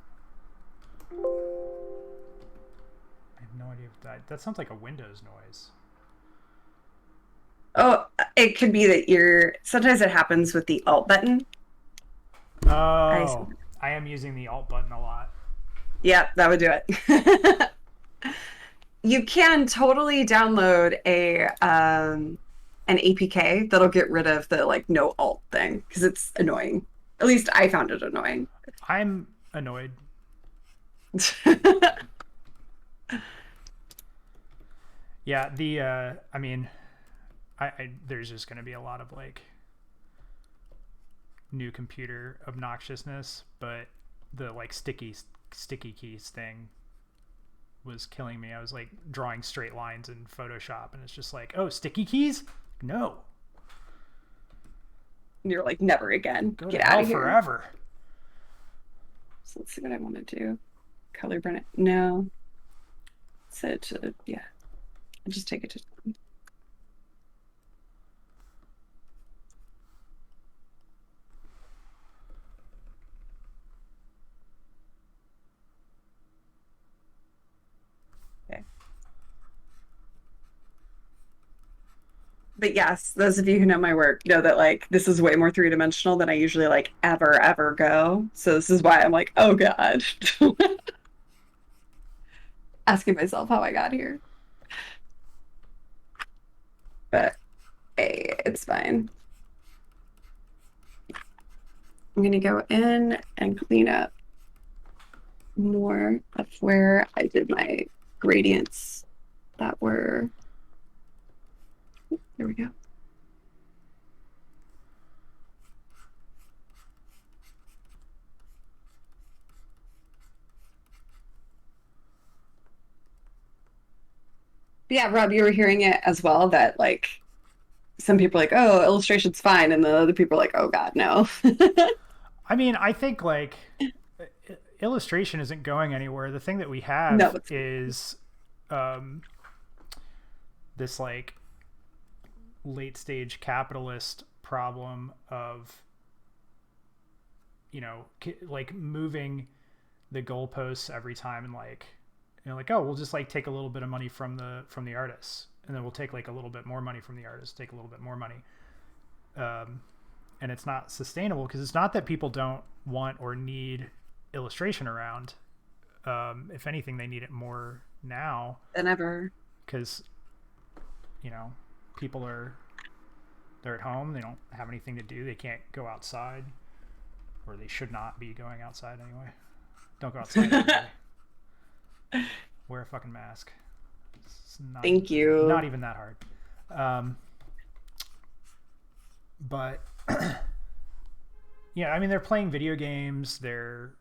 I have no idea if that sounds like a Windows noise. Oh, it could be that sometimes it happens with the Alt button. Oh, I am using the Alt button a lot. Yeah, that would do it. You can totally download an APK that'll get rid of the like no Alt thing because it's annoying. At least I found it annoying. I'm annoyed. Yeah, I mean, there's just going to be a lot of like new computer obnoxiousness, but the like sticky keys thing was killing me. I was like drawing straight lines in Photoshop and it's just like, oh, sticky keys? No. You're like, never again. Go Get to out hell of here. forever. So let's see what I want to do. Color burn it. No. Set it to, yeah. I'll just take it to. Okay. But yes, those of you who know my work know that like this is way more three-dimensional than I usually like ever go. So this is why I'm like, oh God. Asking myself how I got here. But hey, it's fine. I'm gonna go in and clean up more of where I did my gradients that were. There we go. Yeah, Rob, you were hearing it as well that like some people are like, oh, illustration's fine, and the other people are like, oh God, no. I mean, I think like illustration isn't going anywhere. The thing that we No, have it's is um, this like late stage capitalist problem of like moving the goalposts every time, and like like, oh, we'll just like take a little bit of money from the artists, and then we'll take like a little bit more money from the artists, take a little bit more money, and it's not sustainable because it's not that people don't want or need illustration around. If anything, they need it more now than ever. because people they're at home, they don't have anything to do, they can't go outside, or they should not be going outside anyway. Don't go outside every day. Wear a fucking mask. It's Thank you. Not even that hard. But yeah, I mean, they're playing video games, they're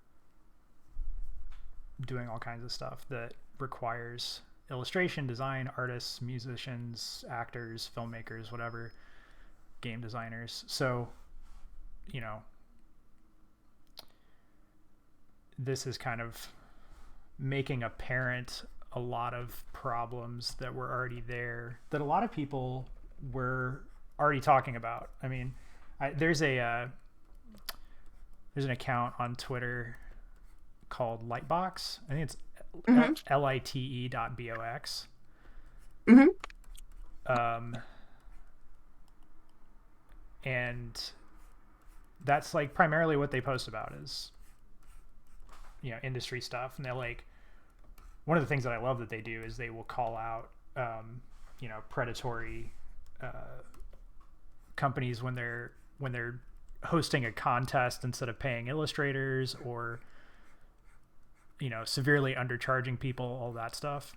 doing all kinds of stuff that requires illustration, design, artists, musicians, actors, filmmakers, whatever, game designers. So, this is kind of making apparent a lot of problems that were already there that a lot of people were already talking about. I mean, there's an account on Twitter called Lightbox. I think it's lite.box. And that's like primarily what they post about is industry stuff. And they're like, one of the things that I love that they do is they will call out predatory companies when they're hosting a contest instead of paying illustrators, or severely undercharging people, all that stuff.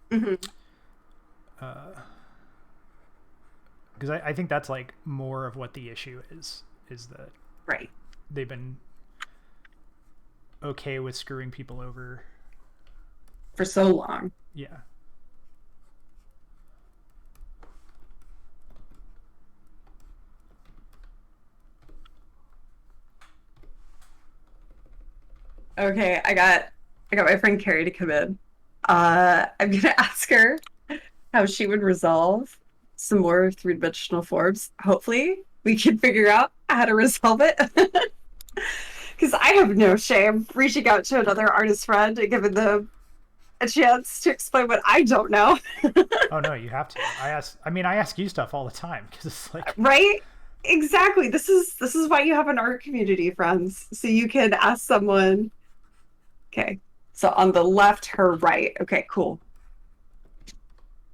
Because I think that's like more of what the issue is that Right. they've been okay with screwing people over For so long. Yeah. Okay, I got my friend Carrie to come in. I'm gonna ask her how she would resolve some more three-dimensional forms. Hopefully, we can figure out how to resolve it. Because I have no shame reaching out to another artist friend and giving them a chance to explain what I don't know. Oh no, you have to. I ask you stuff all the time because it's like Right? Exactly. This is why you have an art community, friends. So you can ask someone. Okay. So on the left, her right. Okay, cool.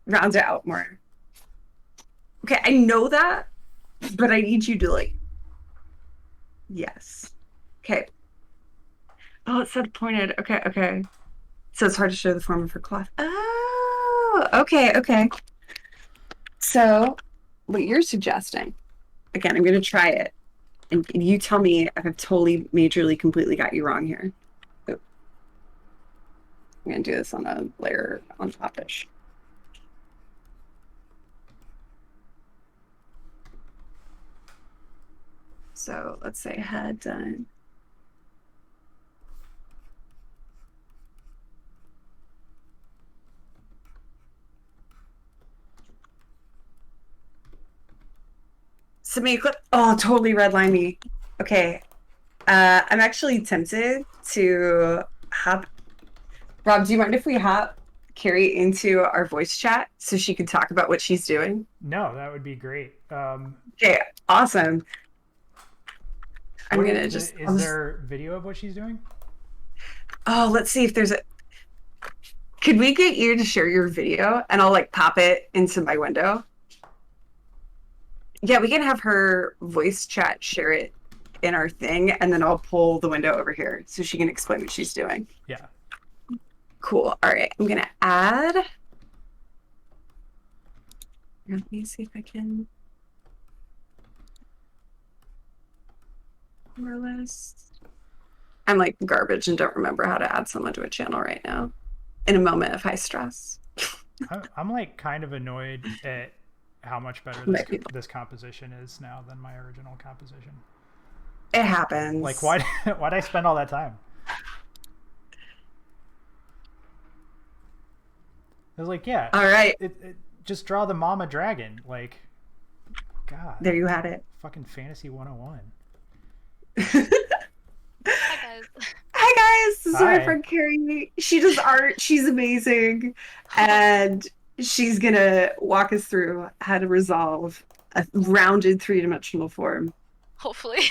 Round it out more. Okay, I know that, but I need you to like. Yes. Okay. Oh, it said pointed. Okay, okay. So it's hard to show the form of her cloth. Oh, okay. So what you're suggesting, again, I'm going to try it. And you tell me if I've totally, majorly, completely got you wrong here. Oop. I'm going to do this on a layer on top-ish. So let's say head done. Submit a clip. Oh, totally redline me. Okay. I'm actually tempted to hop. Rob, do you mind if we hop Carrie into our voice chat so she can talk about what she's doing? No, that would be great. Okay, awesome. I'm What gonna is, just. is there video of what she's doing? Oh, let's see if there's a. Could we get you to share your video and I'll like pop it into my window? Yeah, we can have her voice chat share it in our thing, and then I'll pull the window over here so she can explain what she's doing. Yeah. Cool. All right, I'm gonna add. Let me see if I can. More or less. I'm like garbage and don't remember how to add someone to a channel right now. In a moment of high stress. I'm like kind of annoyed at how much better this composition is now than my original composition. It happens. Like, why'd I spend all that time? I was like, yeah. All right. Just draw the mama dragon. Like, God. There you had it. Fucking Fantasy 101. Hi guys. Hi guys, this is Hi. my friend Carrie. She does art. She's amazing, and she's gonna walk us through how to resolve a rounded three-dimensional form. Hopefully.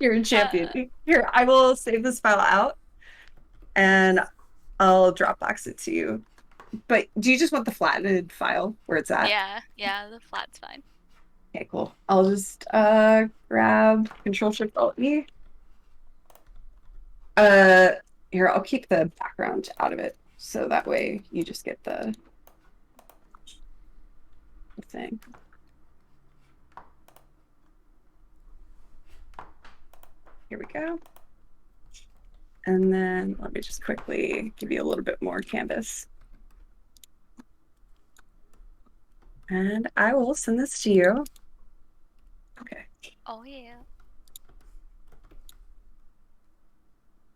You're a champion. Here, I will save this file out, and I'll Dropbox it to you. But do you just want the flattened file where it's at? Yeah, the flat's fine. Okay, cool. I'll just grab Control-Shift-Alt-E. Here, I'll keep the background out of it, so that way you just get the thing. Here we go. And then let me just quickly give you a little bit more canvas. And I will send this to you. Okay. Oh yeah.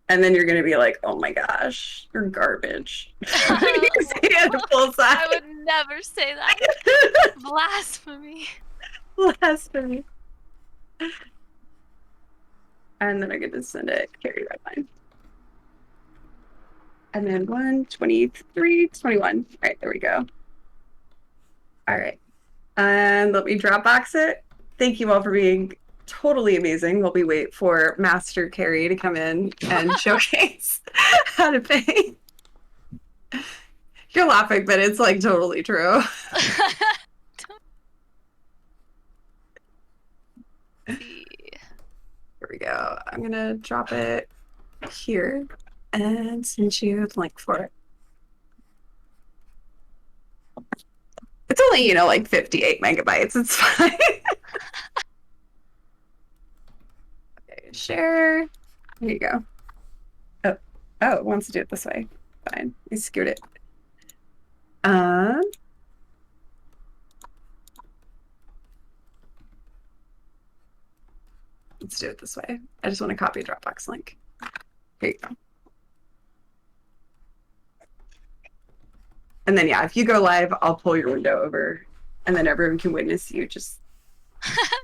And then you're going to be like, oh my gosh, you're garbage. You say it full size. I would never say that. Blasphemy. Blasphemy. And then I'm going to send it Carrie Redline. And then 123, 21. All right, there we go. All right. And let me Dropbox it. Thank you all for being totally amazing while we wait for Master Carrie to come in and showcase how to paint. You're laughing, but it's like totally true. Here we go. I'm gonna drop it here and send you the link for it. It's only, you know, like 58 megabytes. It's fine. Okay, share. Here you go. Oh, it wants to do it this way. Fine. I screwed it. Let's do it this way. I just want to copy a Dropbox link. Here you go. And then, yeah, if you go live, I'll pull your window over, and then everyone can witness you just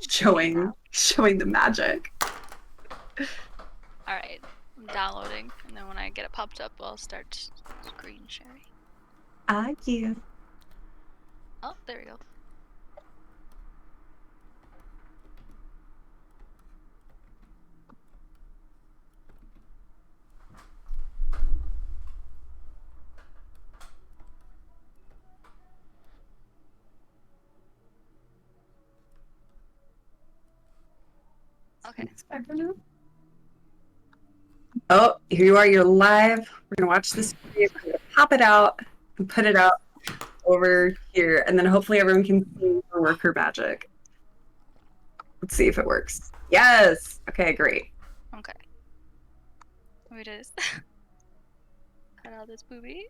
showing the magic. All right, I'm downloading, and then when I get it popped up, I'll start screen sharing. Yeah. Oh, there we go. Okay. Oh, here you are. You're live. We're gonna watch this video. We're gonna pop it out and put it out over here, and then hopefully everyone can see her work her magic. Let's see if it works. Yes. Okay, great. Okay. Here it is. Cut out this booby.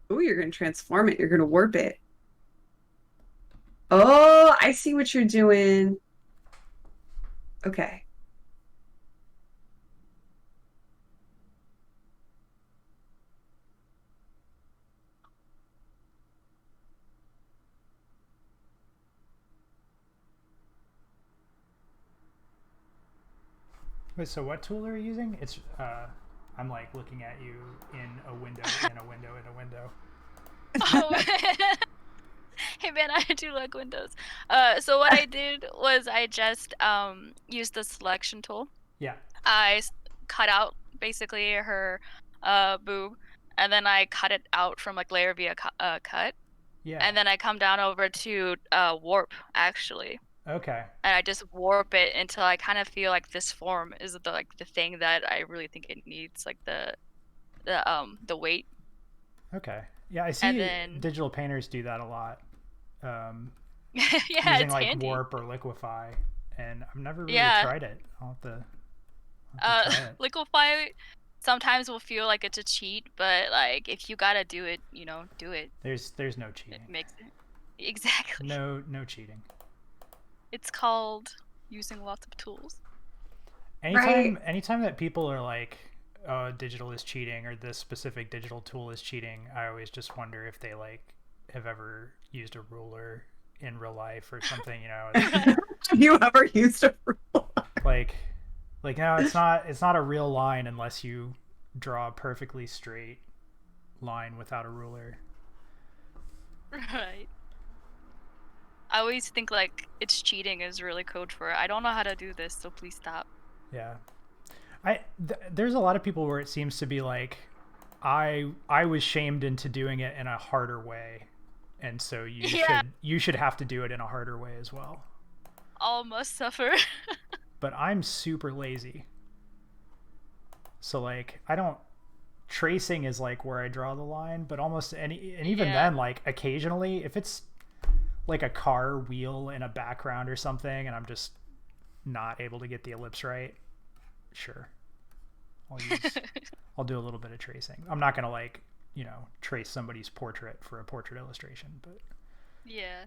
Oh, you're gonna transform it. You're gonna warp it. Oh, I see what you're doing. Okay. Wait, so what tool are you using? It's I'm like looking at you in a window, in a window, in a window. Oh, hey man, I do like Windows. So what I did was I just used the selection tool. Yeah. I cut out basically her boob, and then I cut it out from like layer via cut, Yeah. and then I come down over to warp actually, Okay. and I just warp it until I kind of feel like this form is the thing that I really think it needs, like the weight, Okay. Yeah, I and see then digital painters do that a lot, um, yeah, using it's like handy. warp or liquefy, and I've never really Yeah, tried it. I'll have to try it. liquefy sometimes will feel like it's a cheat, but like if you gotta do it, do it. There's no It cheating. makes it exactly. No cheating. It's called using lots of tools. Right. Anytime that people are like, oh, digital is cheating or this specific digital tool is cheating, I always just wonder if they like have ever used a ruler in real life or something. Right. Have you ever used a ruler? Like no, it's not a real line unless you draw a perfectly straight line without a ruler. Right. I always think like it's cheating is really code for it. I don't know how to do this, so please stop. Yeah. There's a lot of people where it seems to be like I was shamed into doing it in a harder way, and so Yeah, you should have to do it in a harder way as well. all must suffer. But I'm super lazy, so like I don't, tracing is like where I draw the line, but almost any, and even Yeah. then, like occasionally if it's like a car wheel in a background or something and I'm just not able to get the ellipse right, sure, I'll use I'll do a little bit of tracing. I'm not gonna like, trace somebody's portrait for a portrait illustration, but Yeah.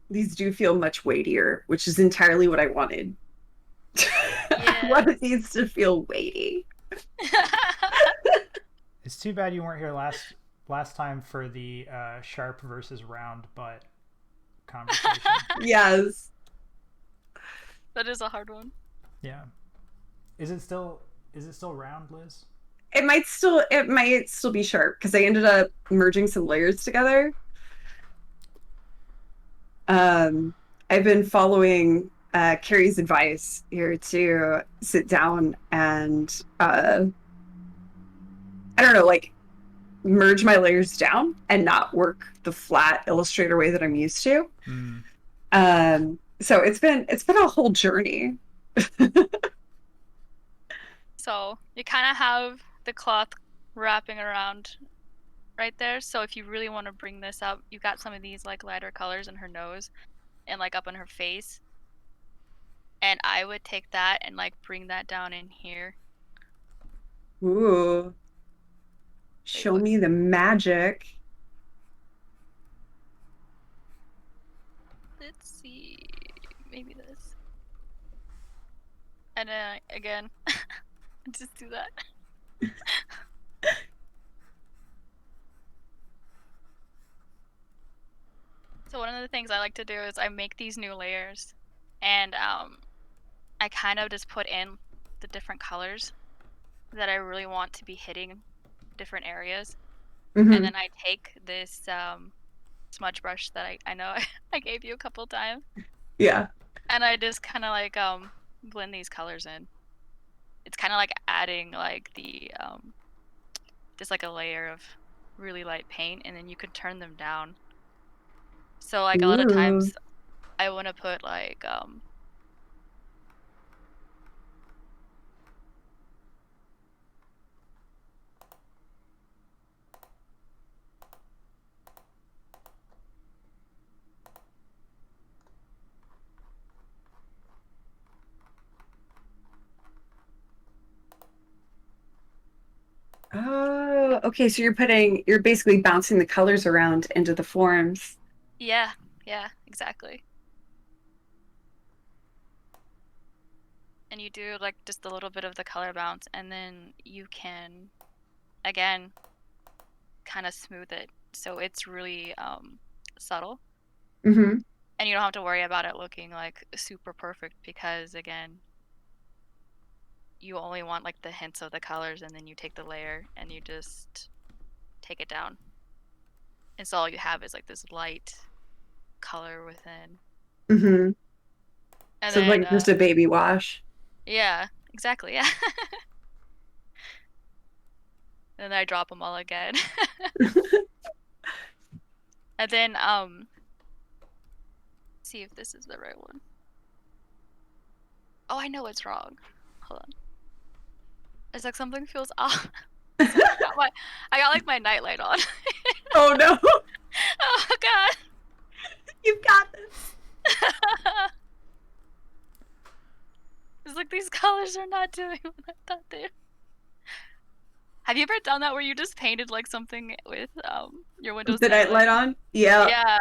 These do feel much weightier, which is entirely what I wanted. I Yeah. wanted these to feel weighty. it's too bad you weren't here last time for the sharp versus round butt conversation. Yes. That is a hard one. Yeah. Is it still round, Liz? It might still be sharp because I ended up merging some layers together. Um, I've been following Carrie's advice here to sit down and I don't know, like merge my layers down and not work the flat Illustrator way that I'm used to. Mm. So it's been a whole journey. So you kind of have the cloth wrapping around right there. So if you really want to bring this up, you got some of these like lighter colors in her nose and like up in her face. And I would take that and like bring that down in here. Ooh, Wait, show what? me the magic. Let's see. Maybe this. And then again, just do that. So one of the things I like to do is I make these new layers, and I kind of just put in the different colors that I really want to be hitting different areas, and Hmm. then I take this smudge brush that I know I gave you a couple times, Yeah. and I just kind of like blend these colors in. It's kind of like adding like the just like a layer of really light paint, and then you can turn them down. So like a lot of Ooh. times I want to put like Oh, okay. So you're basically bouncing the colors around into the forms. Yeah, yeah, exactly. And you do like just a little bit of the color bounce, and then you can again kind of smooth it so it's really subtle, Hmm. and you don't have to worry about it looking like super perfect because again you only want like the hints of the colors, and then you take the layer and you just take it down, and so all you have is like this light color within. Hmm. And So then like just a baby wash. yeah, exactly, yeah. And then I drop them all again. And then see if this is the right one. Oh, I know it's wrong. Hold on. It's like something feels off. So I got like my nightlight on. Oh no, Oh god. you've got this. It's like these colors are not doing what I thought they were. Have you ever done that where you just painted like something with your Windows The night light nightlight? on? Yeah. Yeah.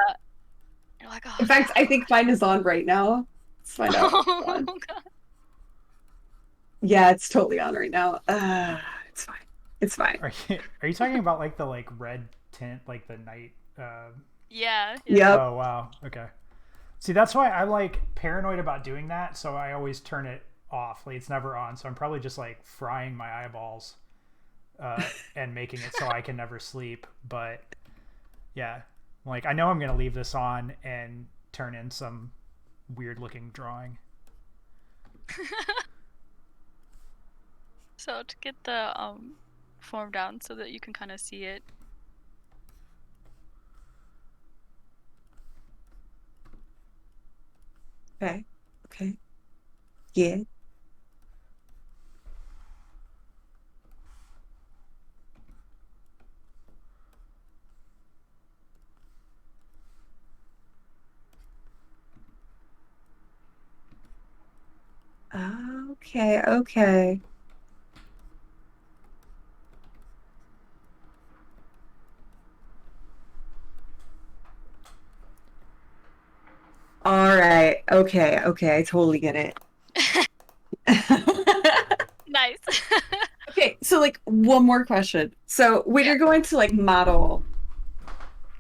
You're like, In oh fact, I think mine is on right now. Let's find out. god. Hold on. Oh god. Yeah, it's totally on right now. It's fine. It's fine. Are you talking about like the like red tint, like the night? Yeah, yeah. Yep. Oh wow. Okay. See, that's why I'm like paranoid about doing that, so I always turn it off. Like it's never on, so I'm probably just like frying my eyeballs and making it so I can never sleep. But yeah, like I know I'm gonna leave this on and turn in some weird looking drawing. So to get the form down so that you can kind of see it. Okay. Okay. Yeah. Okay. Okay. All right. Okay. Okay. I totally get it. Nice. Okay. So, like, one more question. So, when Yeah. you're going to like model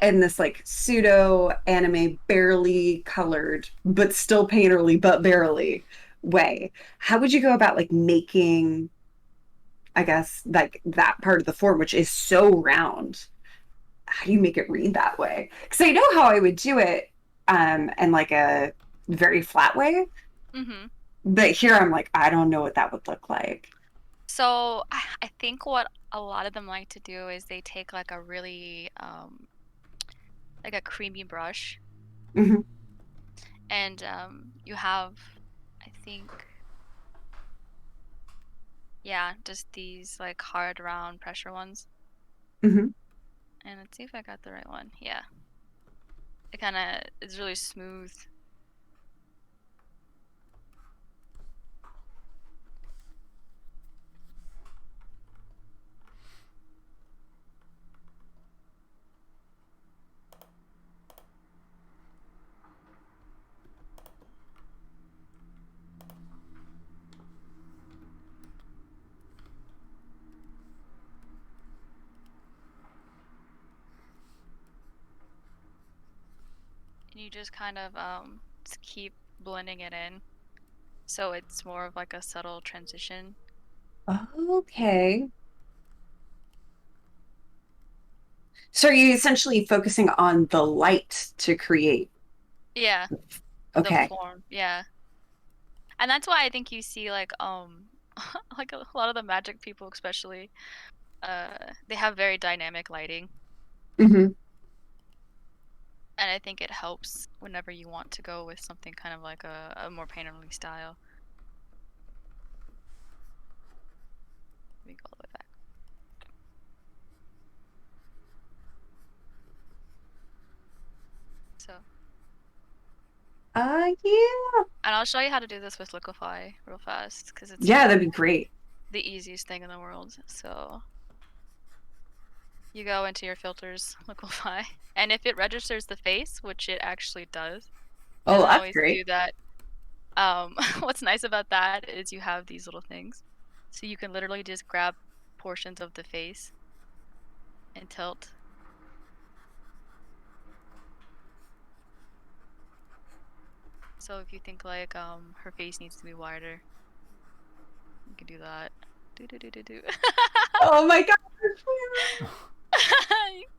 in this like pseudo anime, barely colored, but still painterly, but barely way, how would you go about like making, I guess, like that part of the form, which is so round? How do you make it read that way? Because I know how I would do it in like a very flat way, Mm-hmm. but here I'm like, I don't know what that would look like. So I think what a lot of them like to do is they take like a really like a creamy brush, Hmm. and you have, I think, yeah, just these like hard round pressure ones. Hmm. And let's see if I got the right one. Yeah. It kind of is really smooth. And you just kind of just keep blending it in. So it's more of like a subtle transition. Okay. So are you essentially focusing on the light to create? Yeah, the Okay. form. Yeah. And that's why I think you see like like a lot of the magic people especially they have very dynamic lighting, Hmm. and I think it helps whenever you want to go with something kind of like a more painterly style. Let me go all the way back. So, Yeah. and I'll show you how to do this with Liquify real fast because it's Yeah, like that'd be great. the easiest thing in the world. So You go into your filters, liquify, and if it registers the face, which it actually does, Oh, then that's always great. do that. What's nice about that is you have these little things, so you can literally just grab portions of the face and tilt. So if you think like her face needs to be wider, you can do that. Do do do do do. Oh my god.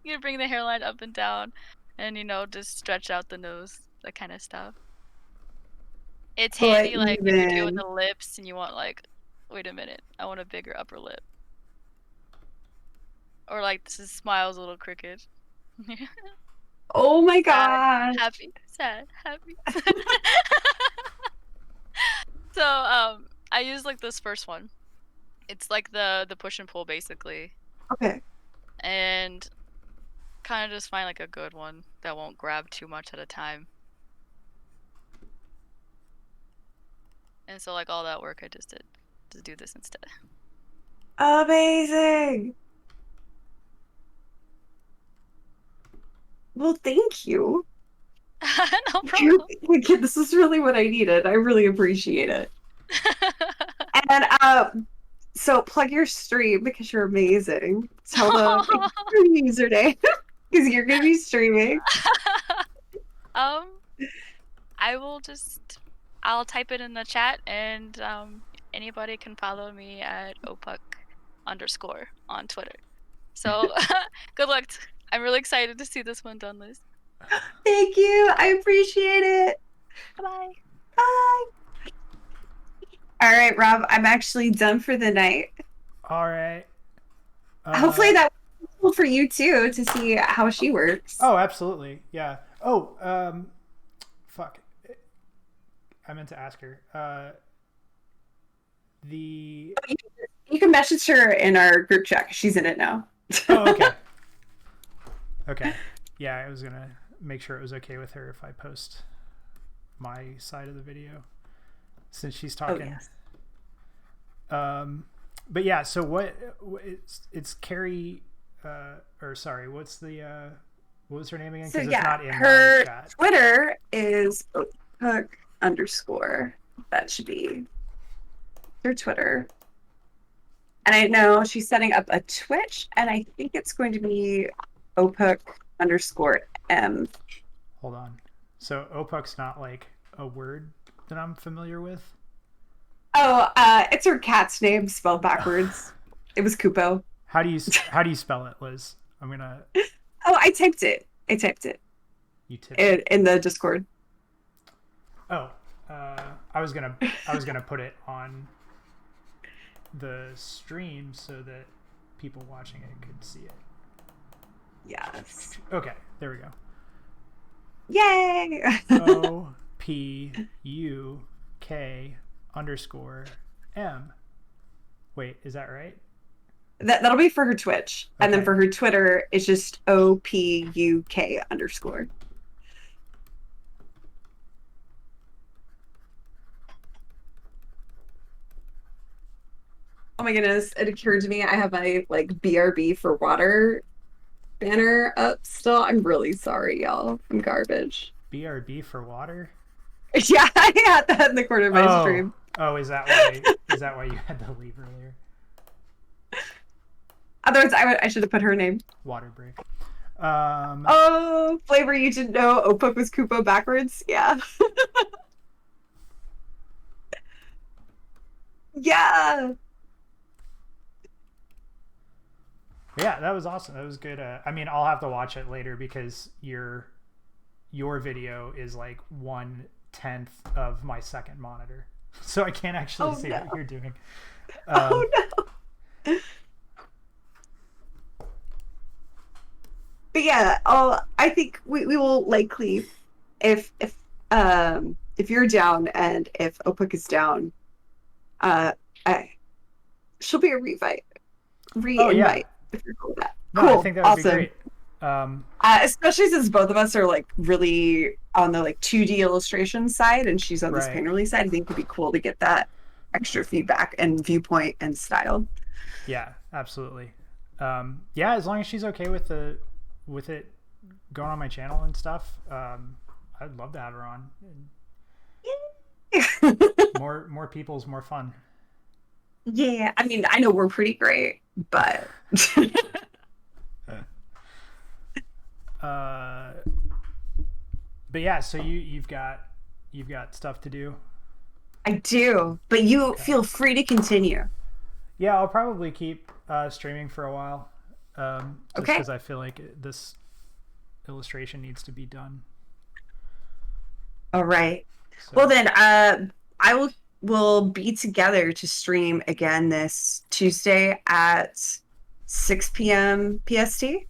You can bring the hairline up and down, and just stretch out the nose, that kind of stuff. It's But handy like if you're doing even the lips and you want like, wait a minute, I want a bigger upper lip, or like this smile's a little crooked. oh my Sad, gosh. happy, sad, happy. So I use like this first one. It's like the push and pull basically, Okay. and kind of just find like a good one that won't grab too much at a time. And so like all that work I just did to do this instead. Amazing. Well, thank you. No problem. This is really what I needed. I really appreciate it. And so plug your stream because you're amazing. Tell them your username because you're gonna be streaming. I'll type it in the chat, and anybody can follow me at opuck_ on Twitter. So good luck. I'm really excited to see this one done, Liz. Thank you. I appreciate it. Bye. Bye. All right, Rob. I'm actually done for the night. All right. Hopefully that was cool for you too to see how she works. Oh, absolutely. Yeah. Oh, fuck. I meant to ask her. You can message her in our group chat. She's in it now. Oh, okay. Okay. Yeah, I was gonna make sure it was okay with her if I post my side of the video since she's talking. Oh, yes. But yeah, so it's Carrie, or sorry, what was her name again? So it's yeah, not in her my chat. Twitter is opuck_. That should be her Twitter. And I know she's setting up a Twitch, and I think it's going to be opuck_m. Hold on. So Opuck's not like a word that I'm familiar with? Oh, it's her cat's name spelled backwards. It was Kupo. How do you spell it, Liz? I'm gonna. Oh, I typed it. You typed it in the Discord. Oh, I was gonna put it on the stream so that people watching it could see it. Yes. Okay, there we go. Yay! OPUK_M. Wait, is that right? That'll be for her Twitch. Okay. And then for her Twitter, it's just OPUK_. Oh my goodness, it occurred to me I have my like BRB for water banner up still. I'm really sorry, y'all. I'm garbage. BRB for water? Yeah, I had that in the corner of my stream. Oh, is that why you had to leave earlier? Otherwise, I should have put her name. Water break. Oh, Flavor, you didn't know Opuck was Kupo backwards? Yeah. Yeah. Yeah, that was awesome. That was good. I mean, I'll have to watch it later because your video is like 1/10 of my second monitor, so I can't actually see what you're doing. Oh no. But yeah, I think we will likely, if you're down and if Opuck is down, she'll be a re-invite. If you're cool with that. No, cool. I think that would awesome. be great. Especially since both of us are like really on the like 2D illustration side and she's on this painterly side, I think it would be cool to get that extra feedback and viewpoint and style. Yeah, absolutely. Yeah, as long as she's okay with it going on my channel and stuff, I'd love to have her on. More people's more fun. Yeah, I mean, I know we're pretty great, but uh, but yeah, so you've got stuff to do. I do. But you Okay. feel free to continue. Yeah, I'll probably keep streaming for a while, just Okay. because I feel like this illustration needs to be done. All right. So Well then, I will be together to stream again this Tuesday at 6 p.m. PST.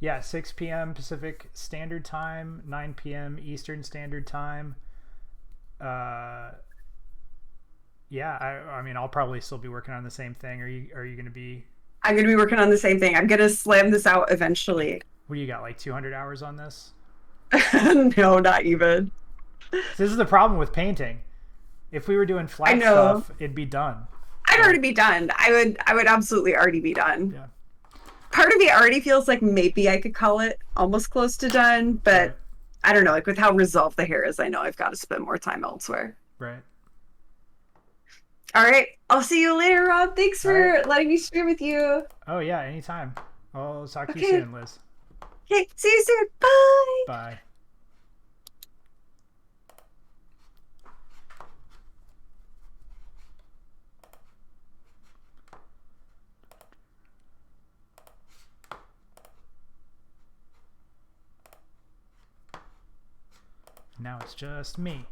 yeah, 6 p.m. Pacific Standard Time, 9 p.m. Eastern Standard Time. Yeah, I mean, I'll probably still be working on the same thing. Are you going to be? I'm gonna be working on the same thing. I'm gonna slam this out eventually. What do you got? Like 200 hours on this? No, not even. So this is the problem with painting. If we were doing I flat know. stuff, it'd be done. I'd But already be done. I would absolutely already be done. yeah, Part of me already feels like maybe I could call it almost close to done, right, but I don't know. Like with how resolved the hair is, I know I've got to spend more time elsewhere. right. All right. I'll see you later, Rob. Thanks All right. for letting me stream with you. Oh yeah, anytime. I'll talk to you Okay. soon, Liz. Okay. See you soon. Bye. Bye. Now it's just me.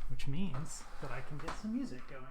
Which means that I can get some music going.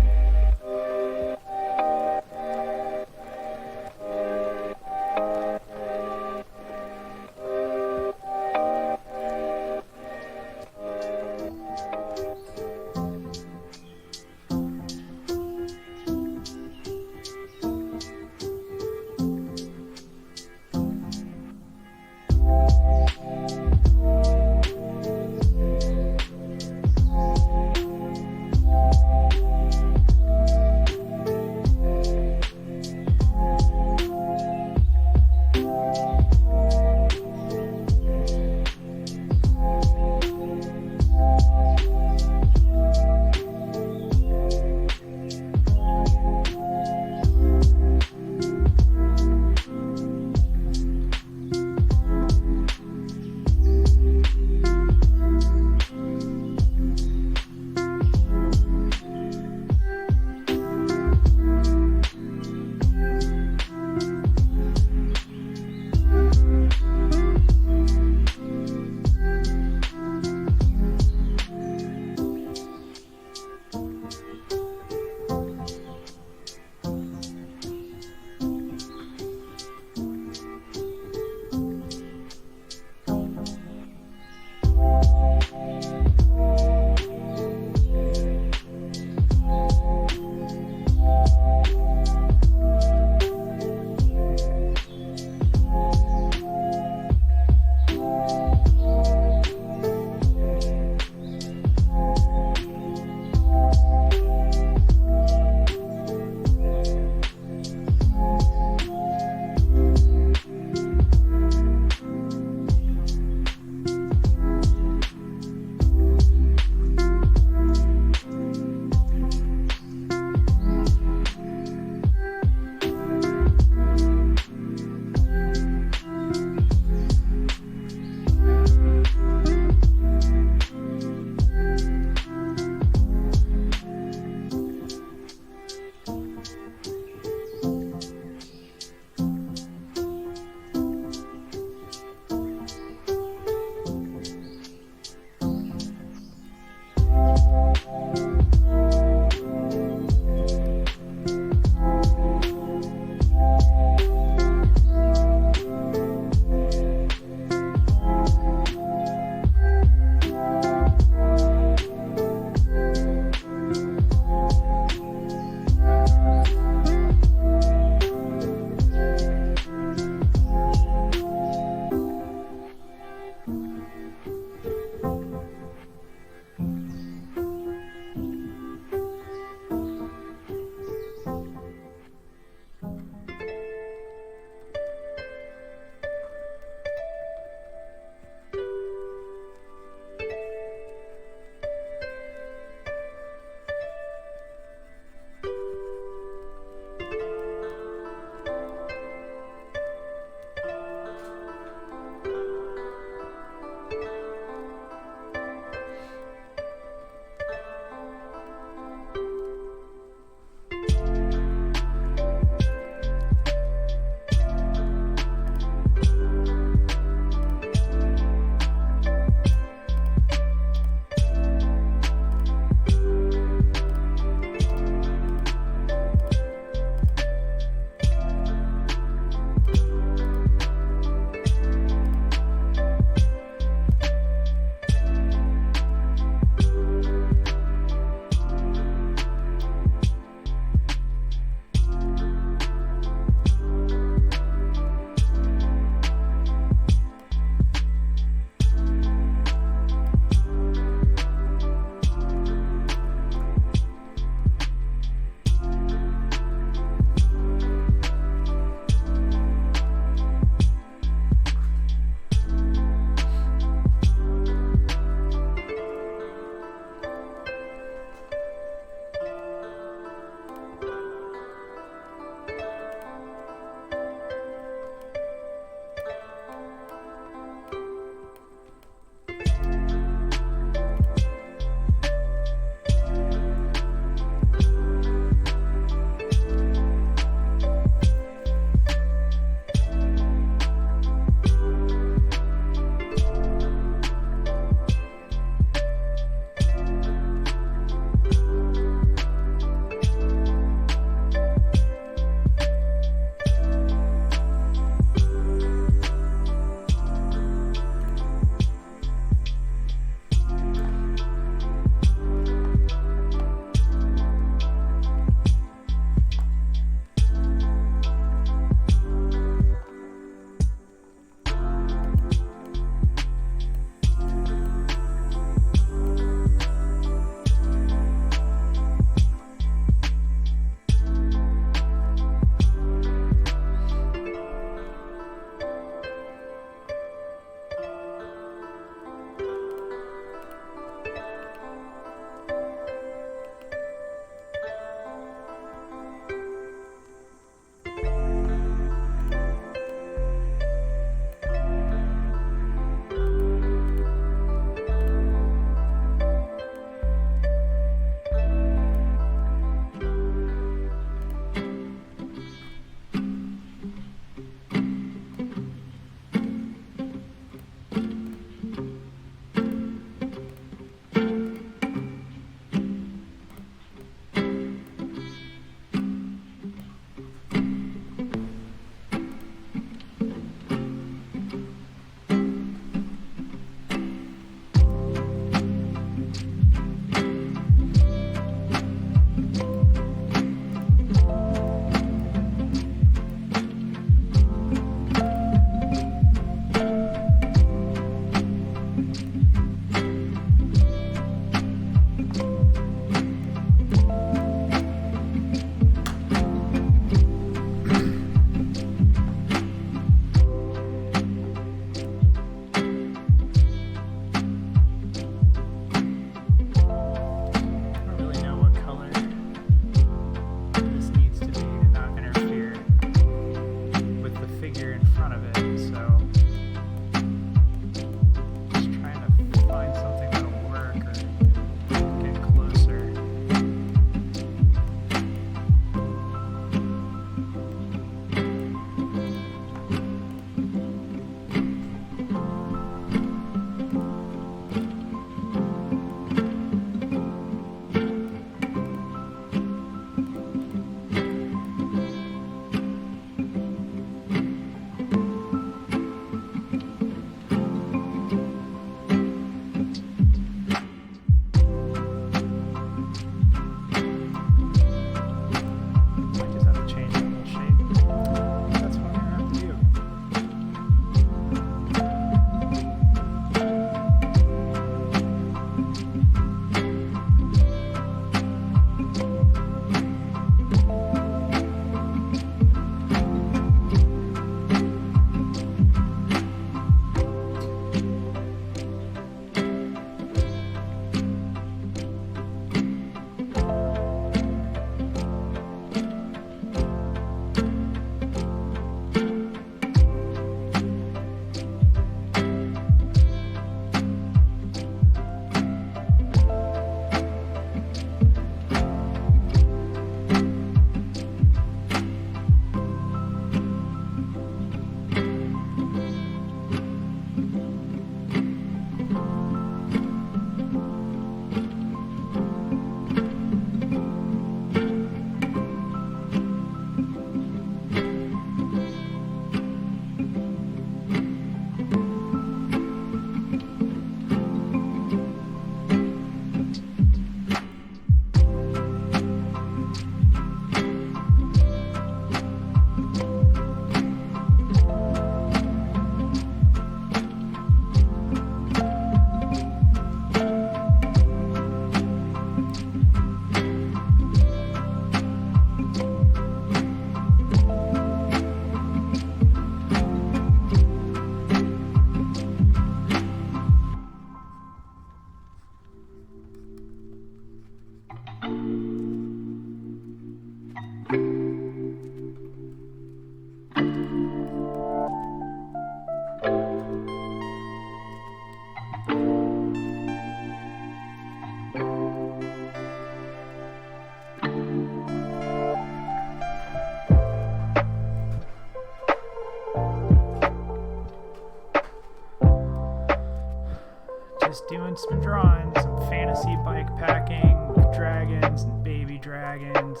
just doing some drawing, some fantasy bike packing with dragons and baby dragons.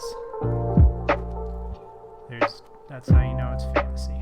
That's how you know it's fantasy.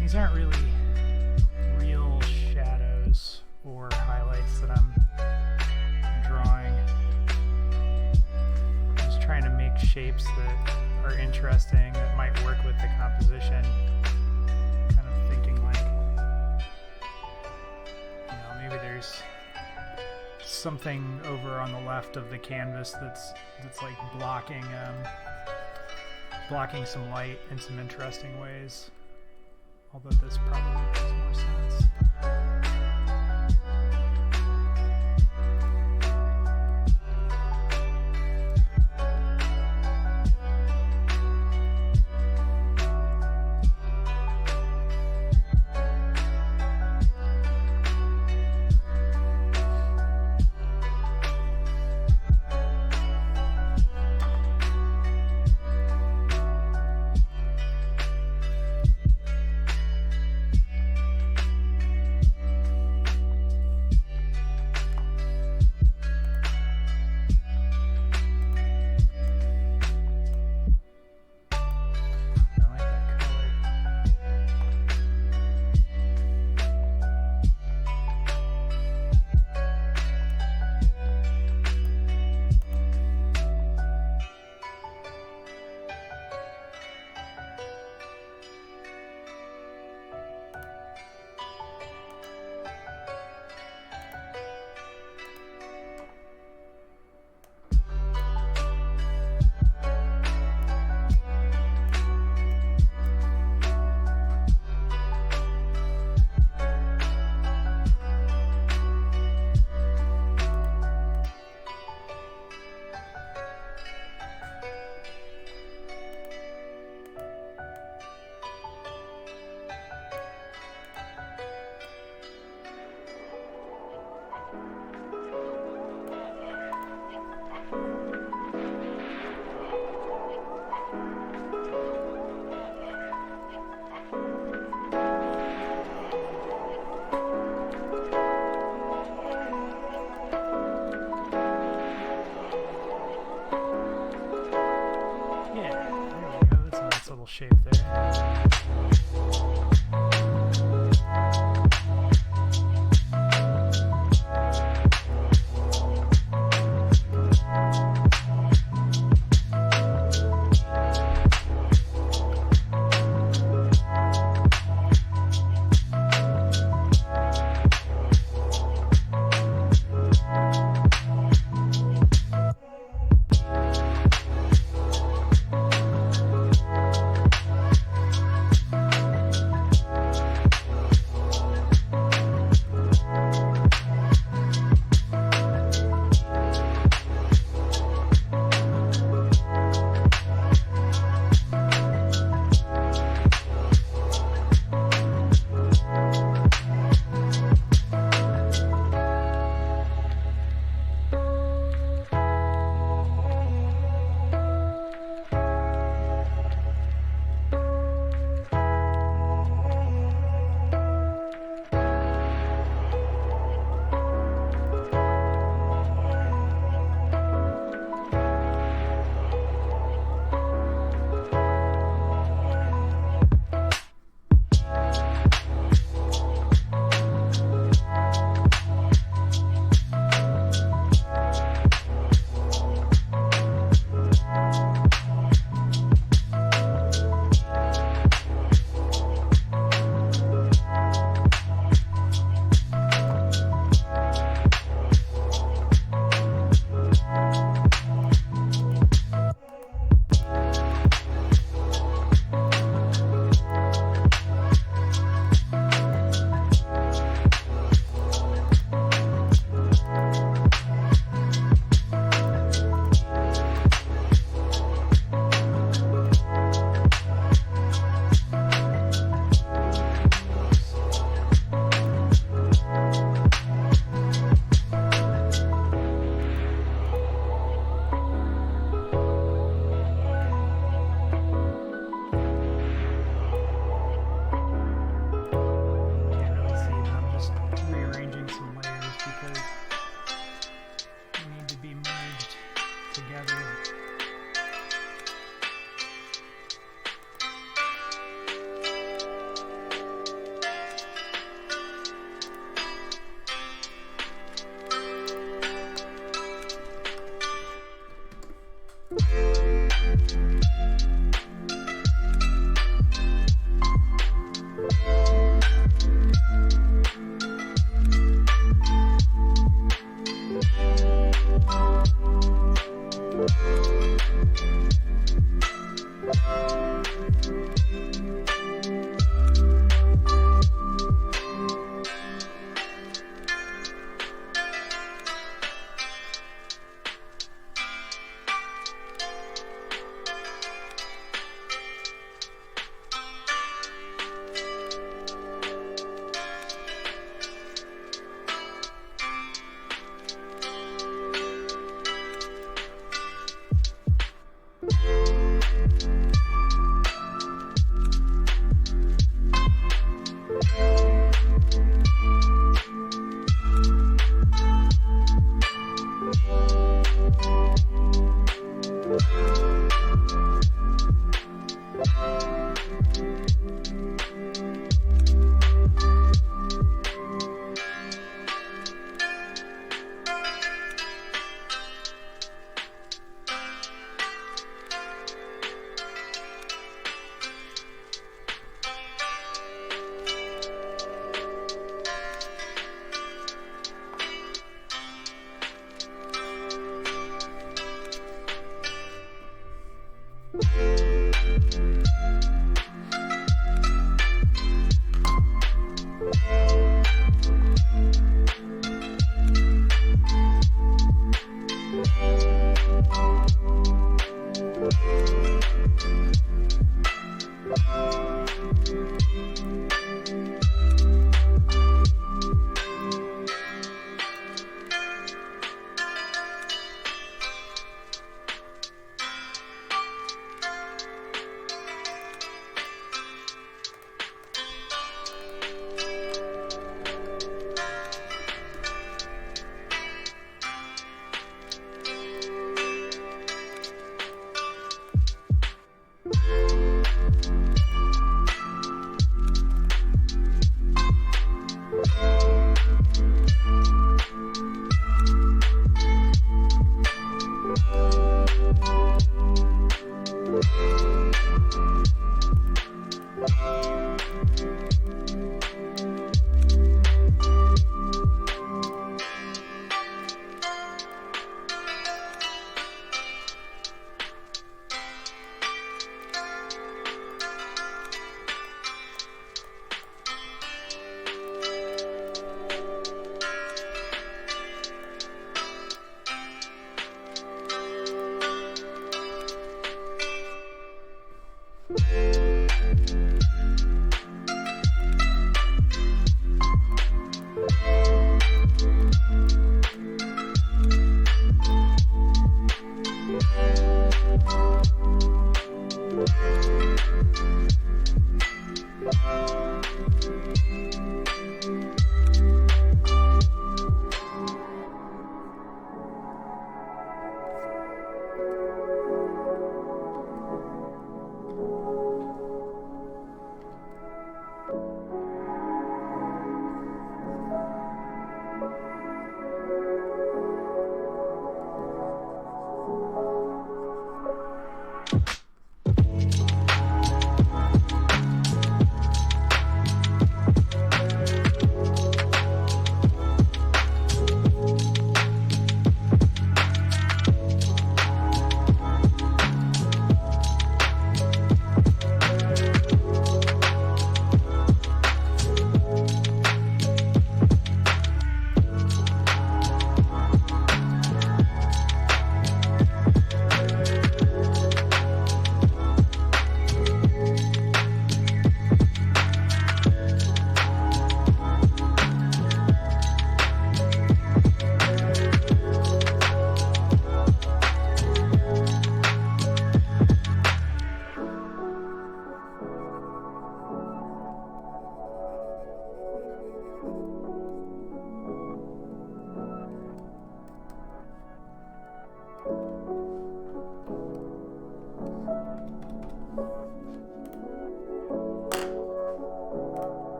These aren't really real shadows or highlights that I'm drawing. I'm just trying to make shapes that are interesting, that might work with the composition. Kind of thinking like, maybe there's something over on the left of the canvas that's like blocking some light in some interesting ways. Although this probably makes more sense. shape there.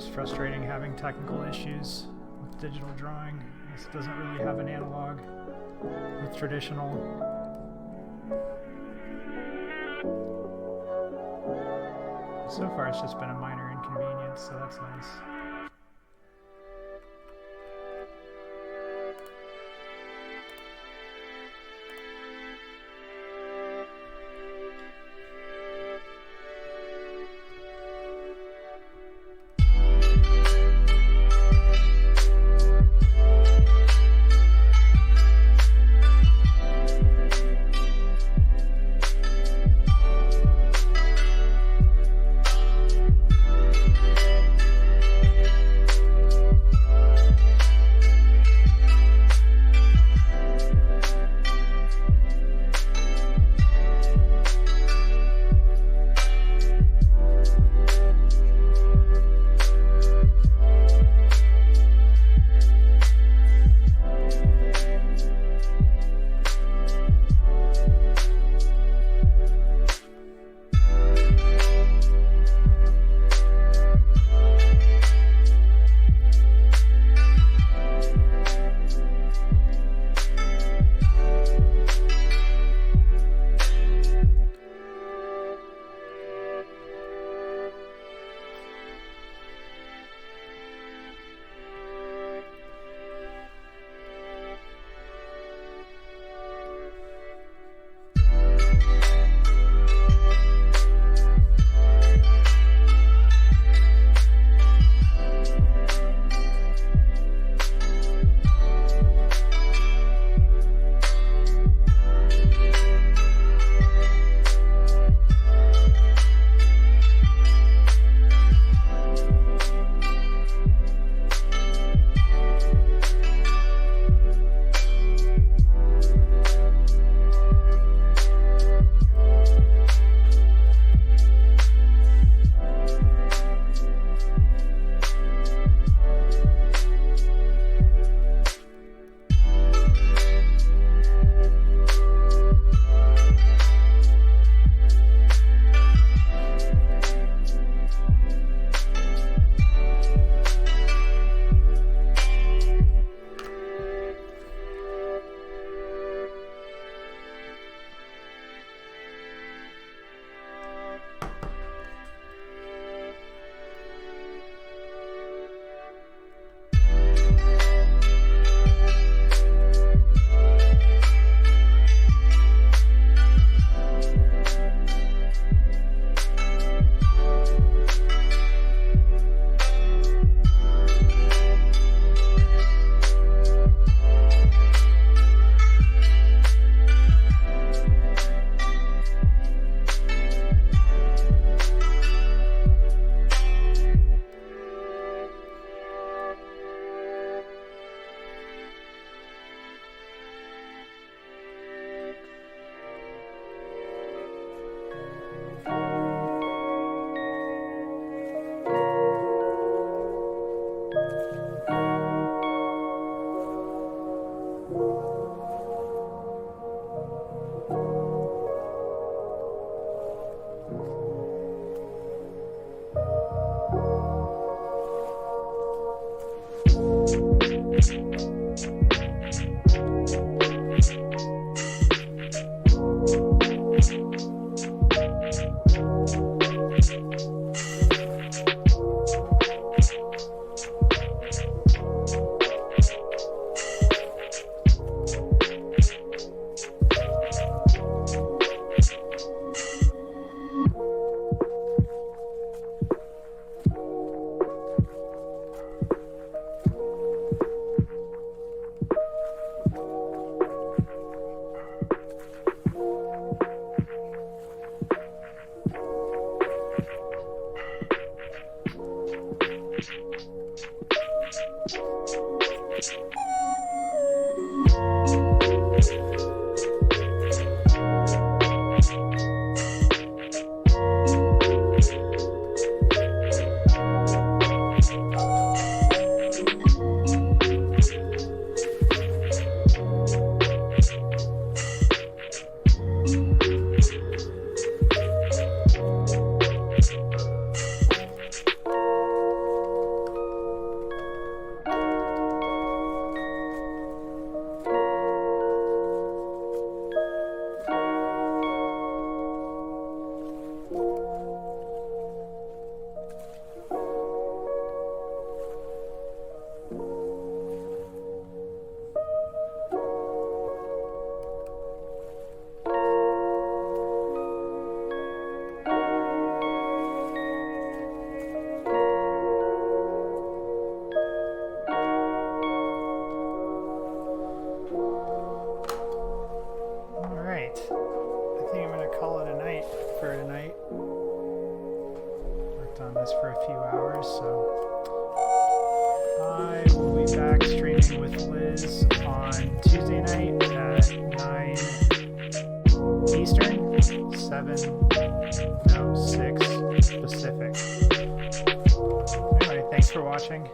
always frustrating having technical issues with digital drawing. This doesn't really have an analog with traditional. So far it's just been a minor inconvenience, so that's nice. worked on this for a few hours, so I will be back streaming with Liz on Tuesday night at 9 Eastern, 6 Pacific. Anyway, thanks for watching.